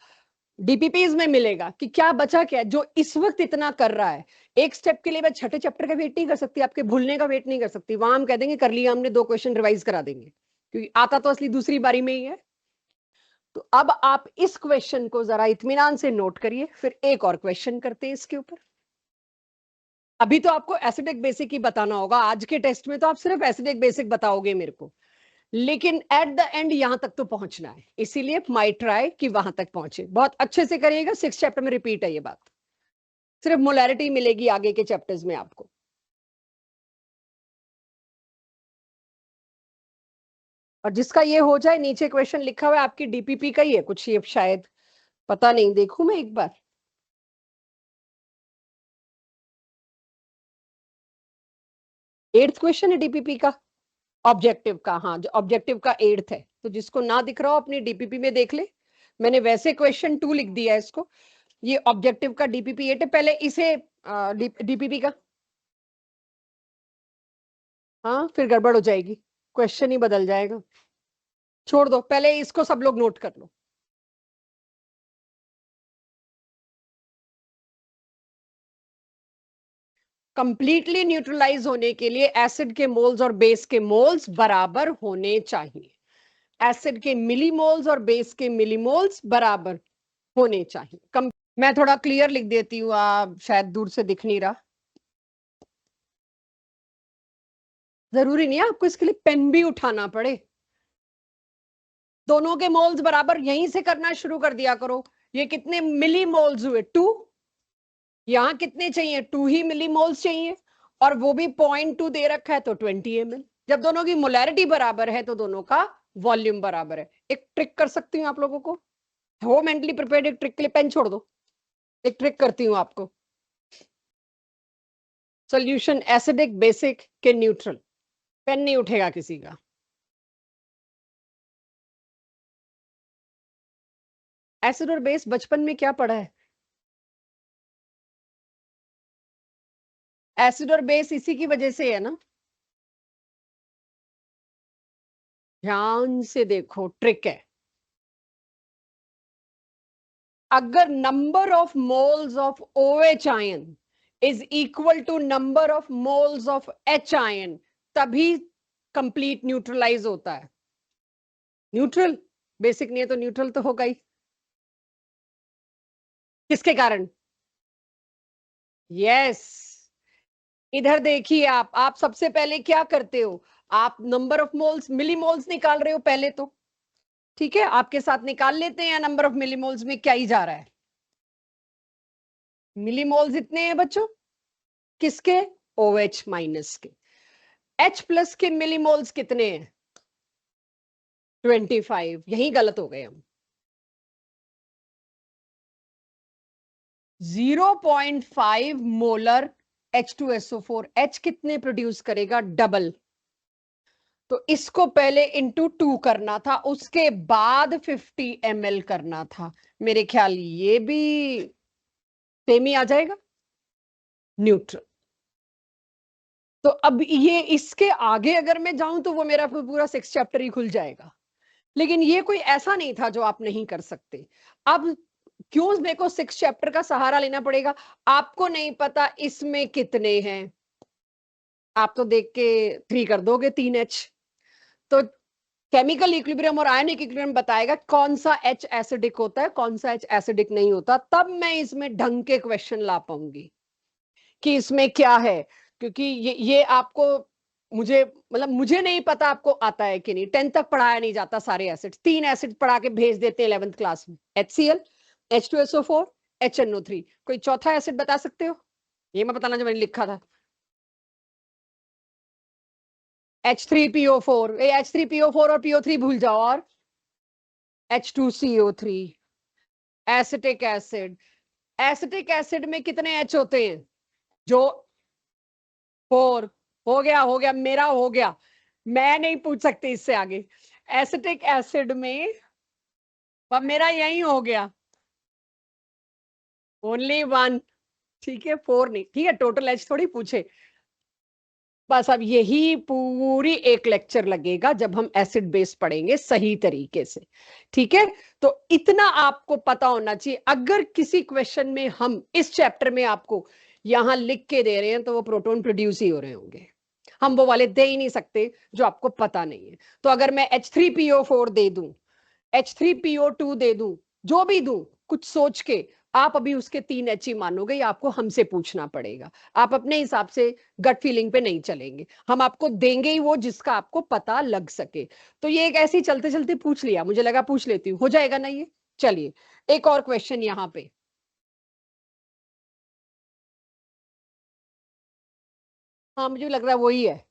डीपीपीज में मिलेगा कि क्या बचा, क्या जो इस वक्त इतना कर रहा है। एक स्टेप के लिए मैं छठे चैप्टर का वेट नहीं कर सकती, आपके भूलने का वेट नहीं कर सकती। वहां हम कह देंगे कर लिया हमने, 2 क्वेश्चन रिवाइज करा देंगे, क्योंकि आता तो असली दूसरी बारी में ही है। तो अब आप इस क्वेश्चन को जरा इत्मीनान से नोट करिए, फिर एक और क्वेश्चन करते हैं इसके ऊपर। अभी तो आपको एसिडिक बेसिक ही बताना होगा, आज के टेस्ट में तो आप सिर्फ एसिडिक बेसिक बताओगे मेरे को, लेकिन एट द एंड यहां तक तो पहुंचना है, इसीलिए माई ट्राई कि वहां तक पहुंचे। बहुत अच्छे से करिएगा, 6 चैप्टर में रिपीट है ये बात, सिर्फ मोलैरिटी मिलेगी आगे के चैप्टर्स में आपको। और जिसका ये हो जाए, नीचे क्वेश्चन लिखा हुआ है आपकी डीपीपी का ही है कुछ, ये शायद, पता नहीं, देखूं मैं एक बार। 8th क्वेश्चन है डीपीपी का, ऑब्जेक्टिव का, हाँ जो ऑब्जेक्टिव का 8th है, तो जिसको ना दिख रहा हो अपनी डीपीपी में देख ले। मैंने वैसे क्वेश्चन 2 लिख दिया है इसको, ये ऑब्जेक्टिव का डीपीपी 8 है। पहले इसे डीपीपी का, हाँ फिर गड़बड़ हो जाएगी, क्वेश्चन ही बदल जाएगा। छोड़ दो, पहले इसको सब लोग नोट कर लो। कंप्लीटली न्यूट्रलाइज होने के लिए एसिड के मोल्स और बेस के मोल्स बराबर होने चाहिए। एसिड के मिलीमोल्स और बेस के मिलीमोल्स बराबर होने चाहिए। मैं थोड़ा क्लियर लिख देती हूँ, आप शायद दूर से दिख नहीं रहा। जरूरी नहीं है आपको इसके लिए पेन भी उठाना पड़े। दोनों के मोल्स बराबर यहीं से करना शुरू कर दिया करो। ये कितने मिली मोल्स हुए? 2। यहां कितने चाहिए? 2 ही मिली मोल्स चाहिए, और वो भी 0.2 दे रखा है, तो 20 ml। जब दोनों की मोलैरिटी बराबर है तो दोनों का वॉल्यूम बराबर है। एक ट्रिक कर सकती हूँ आप लोगों को, हो मेंटली प्रिपेयर्ड, एक ट्रिक के लिए पेन छोड़ दो, एक ट्रिक करती हूँ आपको। सोल्यूशन एसिडिक, बेसिक के न्यूट्रल, पेन नहीं उठेगा किसी का। एसिड और बेस बचपन में क्या पढ़ा है? एसिड और बेस इसी की वजह से है ना। ध्यान से देखो, ट्रिक है। अगर number of moles of OH ion is equal to number of moles of H ion, तभी कंप्लीट न्यूट्रलाइज होता है। न्यूट्रल, बेसिक नहीं है तो न्यूट्रल तो होगा ही। किसके कारण? यस, इधर देखिए, आप सबसे पहले क्या करते हो, आप नंबर ऑफ मोल्स मिलीमोल्स निकाल रहे हो पहले तो, ठीक है, आपके साथ निकाल लेते हैं। नंबर ऑफ मिलीमोल्स में क्या ही जा रहा है, मिलीमोल्स इतने हैं बच्चों, किसके, OH माइनस के। H प्लस के मिलीमोल्स कितने हैं, 25। यही गलत हो गए हम। 0.5 मोलर H2SO4, H कितने प्रोड्यूस करेगा, डबल। तो इसको पहले इंटू 2 करना था, उसके बाद 50 ml करना था। मेरे ख्याल ये भी सेम ही आ जाएगा, न्यूट्रल। तो अब ये इसके आगे अगर मैं जाऊं तो वो मेरा पूरा 6 चैप्टर ही खुल जाएगा। लेकिन ये कोई ऐसा नहीं था जो आप नहीं कर सकते। अब क्यों मेरे को 6 चैप्टर का सहारा लेना पड़ेगा, आपको नहीं पता इसमें कितने हैं, आप तो देख के 3 कर दोगे, 3H। तो केमिकल इक्विलिब्रियम और आयनिक इक्विलिब्रियम बताएगा कौन सा H एसिडिक होता है, कौन सा H एसिडिक नहीं होता, तब मैं इसमें ढंग के क्वेश्चन ला पाऊंगी कि इसमें क्या है। क्योंकि ये आपको, मुझे मतलब मुझे नहीं पता आपको आता है कि नहीं, 10th तक पढ़ाया नहीं जाता सारे एसिड, 3 एसिड पढ़ा के भेज देते हैं 11th क्लास में, HCl, H2SO4, HNO3। कोई चौथा एसिड बता सकते हो, ये मैं बताना जो मैंने लिखा था, H3PO4, H3PO4 और PO3 भूल जाओ, और H2CO3। Acetic acid, acetic acid में कितने H होते हैं, जो 4। हो गया मेरा हो गया, मैं नहीं पूछ सकती इससे आगे। एसिटिक एसिड में अब मेरा यही हो गया, ओनली 1, ठीक है, 4 नहीं, ठीक है, टोटल H थोड़ी पूछे। बस अब यही पूरी एक लेक्चर लगेगा जब हम एसिड बेस पढ़ेंगे सही तरीके से, ठीक है। तो इतना आपको पता होना चाहिए, अगर किसी क्वेश्चन में हम इस चैप्टर में आपको यहां लिख के दे रहे हैं तो वो प्रोटॉन प्रोड्यूस ही हो रहे होंगे, हम वो वाले दे ही नहीं सकते जो आपको पता नहीं है। तो अगर मैं H3PO4 दे दूं, H3PO2 दे दूं, जो भी दूं, कुछ सोच के आप अभी उसके 3H ही मानोगे, या आपको हमसे पूछना पड़ेगा। आप अपने हिसाब से गट फीलिंग पे नहीं चलेंगे, हम आपको देंगे ही वो जिसका आपको पता लग सके। तो ये एक ऐसी चलते चलते पूछ लिया, मुझे लगा पूछ लेती हूँ, हो जाएगा ना ये। चलिए एक और क्वेश्चन यहाँ पे, हाँ मुझे लग रहा है वही है,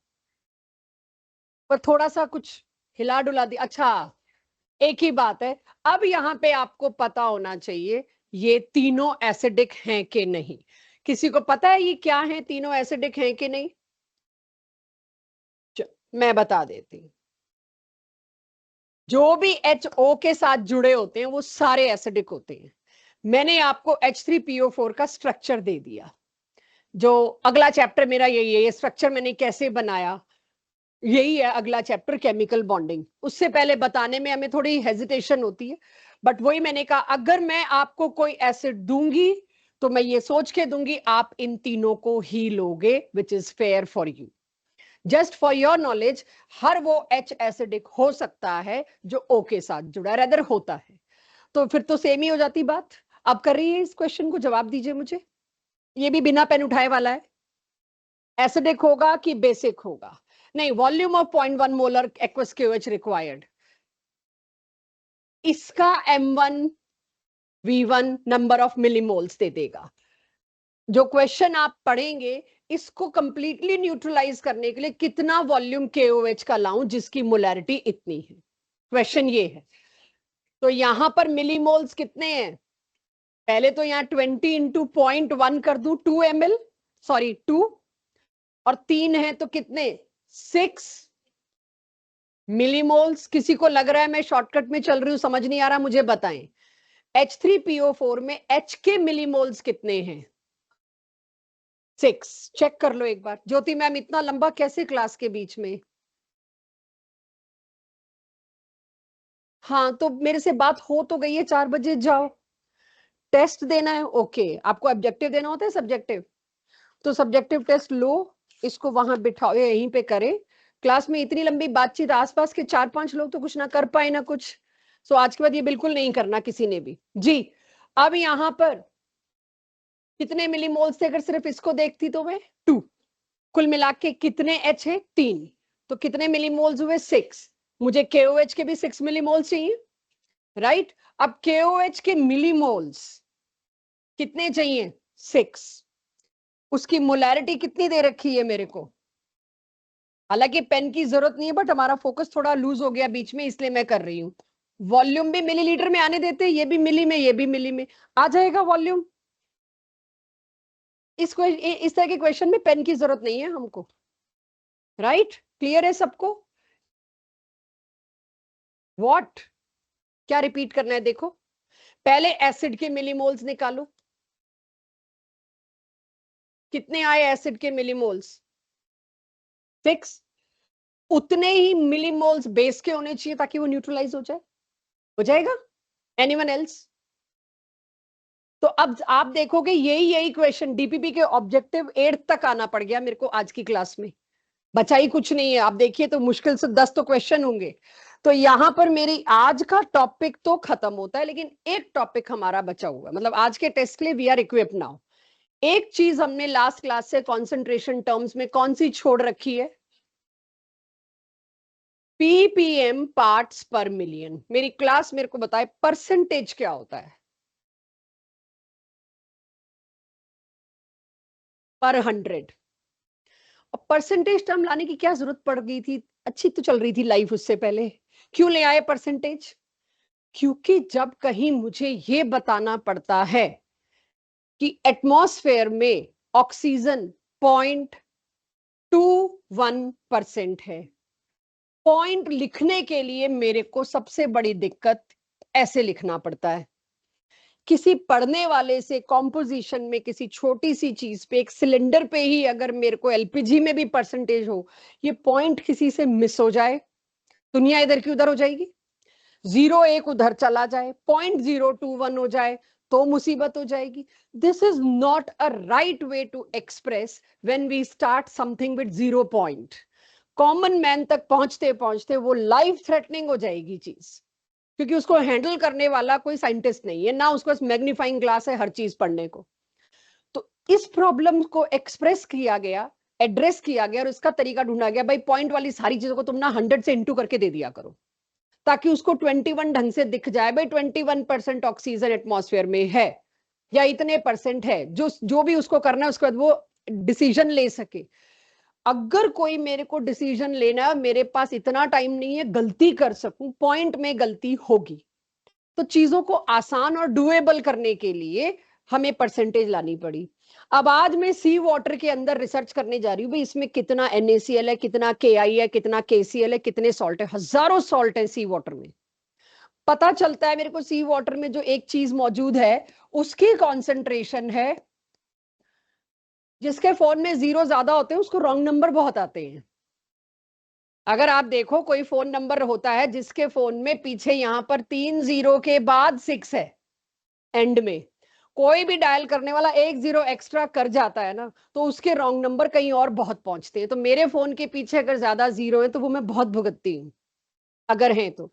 पर थोड़ा सा कुछ हिला डुला दिया। अच्छा, एक ही बात है, अब यहाँ पे आपको पता होना चाहिए ये तीनों एसिडिक हैं कि नहीं। किसी को पता है ये क्या है, तीनों एसिडिक हैं कि नहीं, मैं बता देती हूँ। जो भी HO के साथ जुड़े होते हैं वो सारे एसिडिक होते हैं। मैंने आपको H3PO4 का स्ट्रक्चर दे दिया, जो अगला चैप्टर मेरा यही है, ये स्ट्रक्चर मैंने कैसे बनाया, यही है अगला चैप्टर, केमिकल बॉन्डिंग। उससे पहले बताने में हमें थोड़ी हेजिटेशन होती है, बट वही मैंने कहा, अगर मैं आपको कोई एसिड दूंगी तो मैं ये सोच के दूंगी आप इन तीनों को ही लोगे, which is fair for you. Just for your knowledge, हर वो H एसिडिक हो सकता है जो O के साथ जुड़ा, रेदर होता है। तो फिर तो सेम ही हो जाती बात। अब कर रही है, इस क्वेश्चन को जवाब दीजिए मुझे, ये भी बिना पेन उठाए वाला है, एसिडिक होगा कि बेसिक होगा। नहीं, volume of 0.1 molar aqueous KOH required, इसका M1V1 नंबर ऑफ मिलीमोल्स दे देगा। जो क्वेश्चन आप पढ़ेंगे, इसको कंप्लीटली न्यूट्रलाइज करने के लिए कितना वॉल्यूम KOH का लाऊं जिसकी मोलैरिटी इतनी है, क्वेश्चन ये है। तो यहां पर मिलीमोल्स कितने हैं, पहले तो यहाँ 20 इंटू 0.1 कर दूं, 2 ml, सॉरी 2, और 3 है तो कितने, 6 मिलीमोल्स। किसी को लग रहा है मैं शॉर्टकट में चल रही हूं, समझ नहीं आ रहा, मुझे बताएं। H3PO4 में H के मिलीमोल्स कितने हैं, 6। चेक कर लो एक बार। ज्योति मैम इतना लंबा कैसे क्लास के बीच में, हाँ तो मेरे से बात हो तो गई है, 4 बजे जाओ, टेस्ट देना है, ओके। आपको ऑब्जेक्टिव देना होता है, सब्जेक्टिव, तो सब्जेक्टिव टेस्ट लो, इसको वहां बिठाओ, यहीं पे करें। क्लास में इतनी लंबी बातचीत, आसपास के 4-5 लोग तो कुछ ना कर पाए ना कुछ। सो आज के बाद ये बिल्कुल नहीं करना किसी ने भी जी। अब यहां पर कितने मिलीमोल्स थे, अगर सिर्फ इसको देखती तो मैं 2, कुल मिला के कितने H है? 3। तो कितने मिलीमोल्स हुए? 6। मुझे KOH के भी 6 मिलीमोल्स चाहिए, राइट? अब KOH के मिलीमोल्स कितने चाहिए? 6। उसकी मोलैरिटी कितनी दे रखी है मेरे को? हालांकि पेन की जरूरत नहीं है, बट हमारा फोकस थोड़ा लूज हो गया बीच में, इसलिए मैं कर रही हूं। वॉल्यूम भी मिलीलीटर में आने देते, ये भी मिली में, ये भी मिली में आ जाएगा वॉल्यूम। इस तरह के क्वेश्चन में पेन की जरूरत नहीं है हमको, राइट? क्लियर है सबको? व्हाट? क्या रिपीट करना है? देखो, पहले एसिड के मिलीमोल्स निकालो। कितने आए एसिड के मिलीमोल्स? 6। उतने ही मिलीमोल्स बेस के होने चाहिए ताकि वो न्यूट्रलाइज हो जाए। हो जाएगा? Anyone else? तो अब आप देखोगे यही यही क्वेश्चन डीपीपी के ऑब्जेक्टिव 8 तक आना पड़ गया मेरे को आज की क्लास में। बचा ही कुछ नहीं है। आप देखिए तो मुश्किल से 10 तो क्वेश्चन होंगे। तो यहां पर मेरी आज का टॉपिक तो खत्म होता है, लेकिन एक टॉपिक हमारा बचा हुआ, मतलब आज के टेस्ट के लिए वी आर इक्विप्ड नाउ। एक चीज हमने लास्ट क्लास से कॉन्सेंट्रेशन टर्म्स में कौन सी छोड़ रखी है? पीपीएम पार्ट्स पर मिलियन। मेरी क्लास मेरे को बताए परसेंटेज क्या होता है? पर 100। और परसेंटेज टर्म लाने की क्या जरूरत पड़ गई थी? अच्छी तो चल रही थी लाइफ उससे पहले। क्यों ले आए परसेंटेज? क्योंकि जब कहीं मुझे ये बताना पड़ता है कि एटमॉस्फेयर में ऑक्सीजन 0.21% है, पॉइंट लिखने के लिए मेरे को सबसे बड़ी दिक्कत ऐसे लिखना पड़ता है। किसी पढ़ने वाले से कॉम्पोजिशन में किसी छोटी सी चीज पे, एक सिलेंडर पे ही अगर मेरे को एलपीजी में भी परसेंटेज हो, ये पॉइंट किसी से मिस हो जाए, दुनिया इधर की उधर हो जाएगी। 0.1 उधर चला जाए, 0.021 हो जाए, तो मुसीबत हो जाएगी। This is not a right way to express when we start something with 0 point. Common man तक पहुंचते पहुंचते वो लाइफ थ्रेटनिंग हो जाएगी चीज, क्योंकि उसको हैंडल करने वाला कोई साइंटिस्ट नहीं है ना, उसको मैग्नीफाइंग ग्लास है हर चीज पढ़ने को। तो इस प्रॉब्लम को एक्सप्रेस किया गया, एड्रेस किया गया, और इसका तरीका ढूंढा गया, भाई पॉइंट वाली सारी चीजों को तुम ना 100 से इंटू करके दे दिया करो, ताकि उसको 21 ढंग से दिख जाए, भाई 21% ऑक्सीजन एटमॉस्फेयर में है, या इतने परसेंट है, जो जो भी उसको करना है, उसके बाद वो डिसीजन ले सके। अगर कोई मेरे को डिसीजन लेना है, मेरे पास इतना टाइम नहीं है गलती कर सकूं, पॉइंट में गलती होगी, तो चीजों को आसान और डुएबल करने के लिए हमें परसेंटेज लानी पड़ी। अब आज मैं सी वाटर के अंदर रिसर्च करने जा रही हूँ, भाई इसमें कितना NaCl है, कितना Ki है, कितना KCl है, कितने सॉल्ट है। हजारों सॉल्ट है सी वाटर में। पता चलता है मेरे को सी वाटर में जो एक चीज मौजूद है, उसकी कॉन्सेंट्रेशन है, जिसके फोन में 0 ज्यादा होते हैं उसको रॉन्ग नंबर बहुत आते हैं। अगर आप देखो कोई फोन नंबर होता है जिसके फोन में पीछे यहां पर 3 0 के बाद 6 है एंड में, कोई भी डायल करने वाला 1 0 एक्स्ट्रा कर जाता है ना, तो उसके रॉन्ग नंबर कहीं और बहुत पहुंचते हैं। तो मेरे फोन के पीछे अगर ज्यादा 0 है तो वो मैं बहुत भुगतती हूँ, अगर है तो।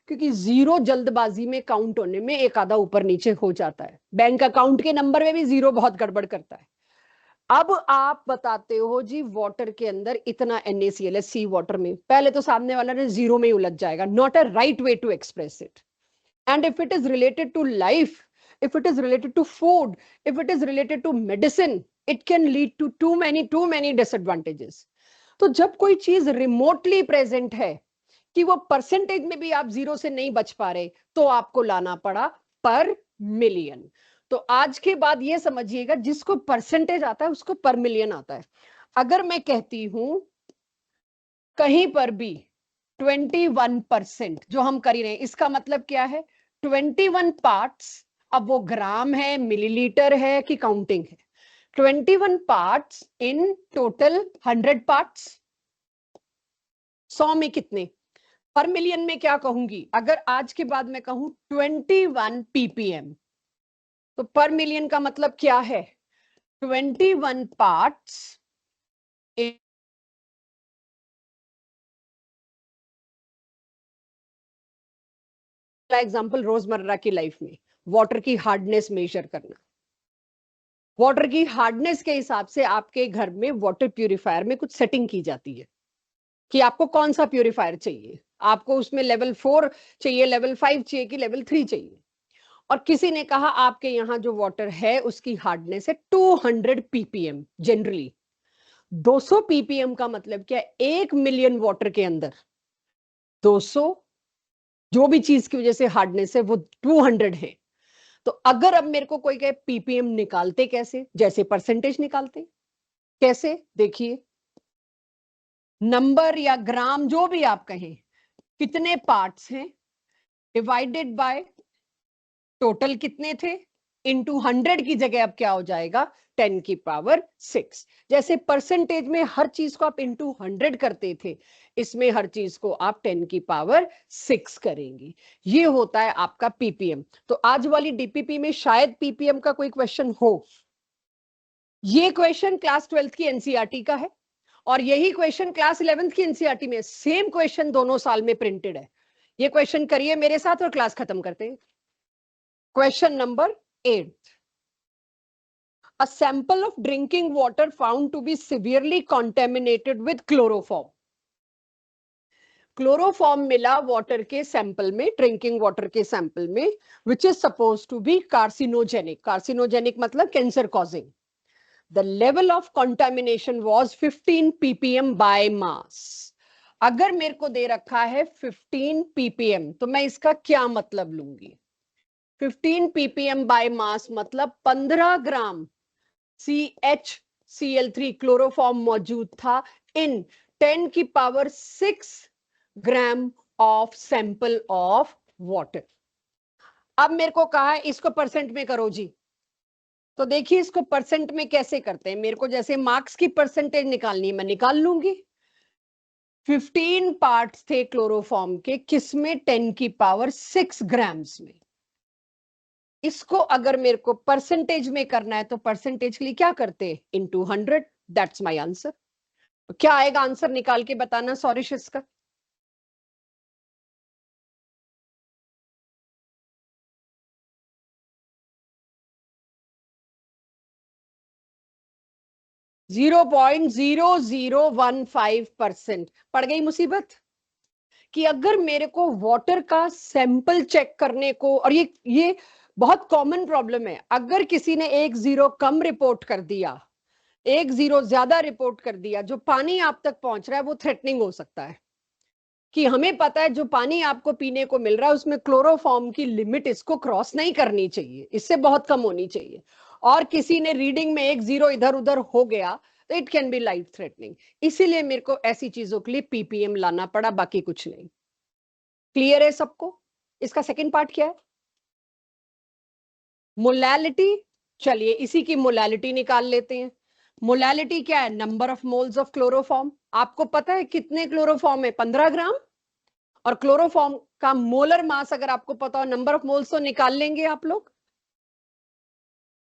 क्योंकि 0 जल्दबाजी में काउंट होने में एक आधा ऊपर नीचे हो जाता है। बैंक अकाउंट के नंबर में भी 0 बहुत गड़बड़ करता है। अब आप बताते हो जी वाटर के अंदर इतना NaCl है सी वाटर में, पहले तो सामने वाला ने 0 में ही उलझ जाएगा। Not a right way to express it. And if it is related to life, if it is related to food, if it is related to medicine, it can lead to too many disadvantages. तो जब कोई चीज remotely present है कि वो percentage में भी आप 0 से नहीं बच पा रहे, तो आपको लाना पड़ा पर मिलियन। तो आज के बाद ये समझिएगा, जिसको परसेंटेज आता है उसको पर मिलियन आता है। अगर मैं कहती हूं कहीं पर भी 21%, जो हम कर ही रहे हैं, इसका मतलब क्या है? 21 पार्ट्स। अब वो ग्राम है, मिलीलीटर है कि काउंटिंग है? 21 पार्ट्स इन टोटल 100 पार्ट्स। 100 में कितने? पर मिलियन में क्या कहूंगी? अगर आज के बाद मैं कहूं 21 ppm, तो पर मिलियन का मतलब क्या है? 21 पार्ट्स। एग्जाम्पल रोजमर्रा की लाइफ में वाटर की हार्डनेस मेजर करना, वाटर की हार्डनेस के हिसाब से आपके घर में वाटर प्यूरिफायर में कुछ सेटिंग की जाती है कि आपको कौन सा प्यूरिफायर चाहिए, आपको उसमें लेवल 4 चाहिए, लेवल 5 चाहिए कि लेवल 3 चाहिए। और किसी ने कहा आपके यहाँ जो वाटर है उसकी हार्डनेस है 200 ppm। जनरली 200 ppm का मतलब क्या है, 1 मिलियन वाटर के अंदर 200 जो भी चीज की वजह से हार्डनेस है वो 200 है। तो अगर अब मेरे को कोई कहे पीपीएम निकालते कैसे, जैसे परसेंटेज निकालते। कैसे, देखिए, नंबर या ग्राम जो भी आप कहें, कितने पार्ट्स हैं डिवाइडेड बाय टोटल कितने थे इनटू 100 की जगह अब क्या हो जाएगा 10 की पावर 6। जैसे परसेंटेज में हर चीज को आप इनटू 100 करते थे, इसमें हर चीज को आप 10 की पावर 6 करेंगे। ये होता है आपका पीपीएम। तो आज वाली डीपीपी में शायद पीपीएम का कोई क्वेश्चन हो। ये क्वेश्चन क्लास 12th की एनसीईआरटी का है और यही क्वेश्चन क्लास 11th की एनसीईआरटी में, सेम क्वेश्चन दोनों साल में प्रिंटेड है। ये क्वेश्चन करिए मेरे साथ और क्लास खत्म करते हैं। Question number 8। A sample of drinking water found to be severely contaminated with chloroform. Chloroform मिला वाटर के सैंपल में, ड्रिंकिंग वाटर के सैंपल में, which is suppose to be carcinogenic. Carcinogenic मतलब cancer causing. The level of contamination was 15 ppm by mass. अगर मेरे को दे रखा है 15 ppm तो मैं इसका क्या मतलब लूंगी। 15 ppm बाय मास मतलब 15 ग्राम CHCl3 क्लोरोफॉर्म मौजूद था इन 10 की power 6 gram of sample of water. अब मेरे को कहा है इसको परसेंट में करो जी। तो देखिए इसको परसेंट में कैसे करते हैं, मेरे को जैसे मार्क्स की परसेंटेज निकालनी है मैं निकाल लूंगी। 15 पार्ट्स थे क्लोरोफॉर्म के, किसमें 10 की पावर 6 ग्राम्स में। इसको अगर मेरे को परसेंटेज में करना है तो परसेंटेज के लिए क्या करते हैं, इनटू 100। That's my answer. क्या आएगा आंसर निकाल के बताना सॉरिश इसका। जीरो 0.0015%। पड़ गई मुसीबत कि अगर मेरे को वाटर का सैंपल चेक करने को, और ये बहुत कॉमन प्रॉब्लम है, अगर किसी ने 1 0 कम रिपोर्ट कर दिया, 1 0 ज्यादा रिपोर्ट कर दिया, जो पानी आप तक पहुंच रहा है वो थ्रेटनिंग हो सकता है। कि हमें पता है जो पानी आपको पीने को मिल रहा है उसमें क्लोरोफॉर्म की लिमिट इसको क्रॉस नहीं करनी चाहिए, इससे बहुत कम होनी चाहिए। और किसी ने रीडिंग में 1 0 इधर उधर हो गया तो it can be life threatening. इसीलिए मेरे को ऐसी चीजों के लिए पीपीएम लाना पड़ा, बाकी कुछ नहीं। क्लियर है सबको। इसका सेकंड पार्ट क्या है, मोलैलिटी। चलिए इसी की मोलैलिटी निकाल लेते हैं। मोलैलिटी क्या है, number of moles of chloroform. आपको पता है कितने क्लोरोफॉर्म है, 15 ग्राम। और क्लोरोफॉर्म का मोलर मास अगर आपको पता हो, नंबर ऑफ मोल्स तो निकाल लेंगे आप लोग।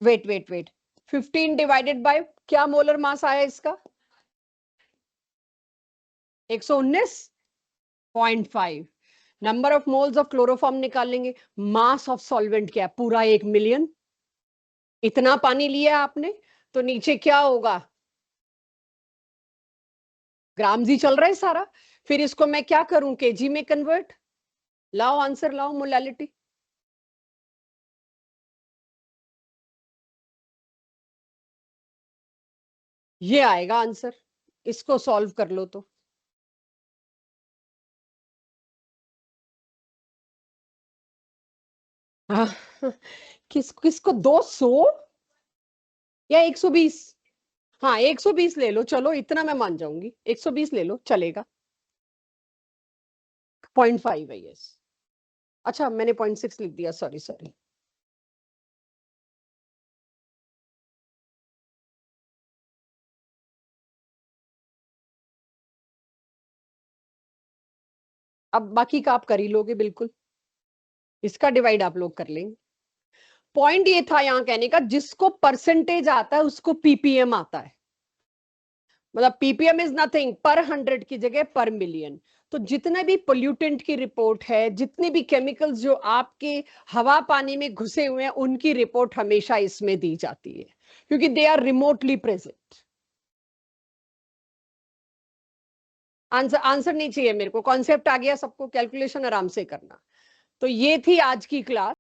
Wait wait wait, 15 divided by क्या मोलर मास आया इसका, 119.5। Number of moles of chloroform निकाल लेंगे। मास ऑफ सॉल्वेंट क्या है, पूरा 1 मिलियन। इतना पानी लिया आपने तो नीचे क्या होगा, ग्राम्स ही चल रहा है सारा। फिर इसको मैं क्या करूं, केजी में कन्वर्ट। लाओ आंसर लाओ, मोलैलिटी। ये आएगा आंसर, इसको सॉल्व कर लो तो। हाँ, किसको 200 या 120। हाँ 120 ले लो, चलो इतना मैं मान जाऊंगी, 120 ले लो चलेगा। 0.5 है यस। अच्छा मैंने 0.6 लिख दिया, सॉरी सॉरी। अब बाकी का आप कर ही लोगे बिल्कुल, इसका डिवाइड आप लोग कर लेंगे। पॉइंट ये था यहाँ कहने का, जिसको परसेंटेज आता है उसको पीपीएम आता है। मतलब पीपीएम इज नथिंग, पर 100 की जगह पर मिलियन। तो जितने भी पोल्यूटेंट की रिपोर्ट है, जितने भी केमिकल्स जो आपके हवा पानी में घुसे हुए हैं, उनकी रिपोर्ट हमेशा इसमें दी जाती है, क्योंकि they are remotely present. Answer answer नहीं चाहिए मेरे को, कॉन्सेप्ट आ गया सबको, कैलकुलेशन आराम से करना। तो ये थी आज की क्लास।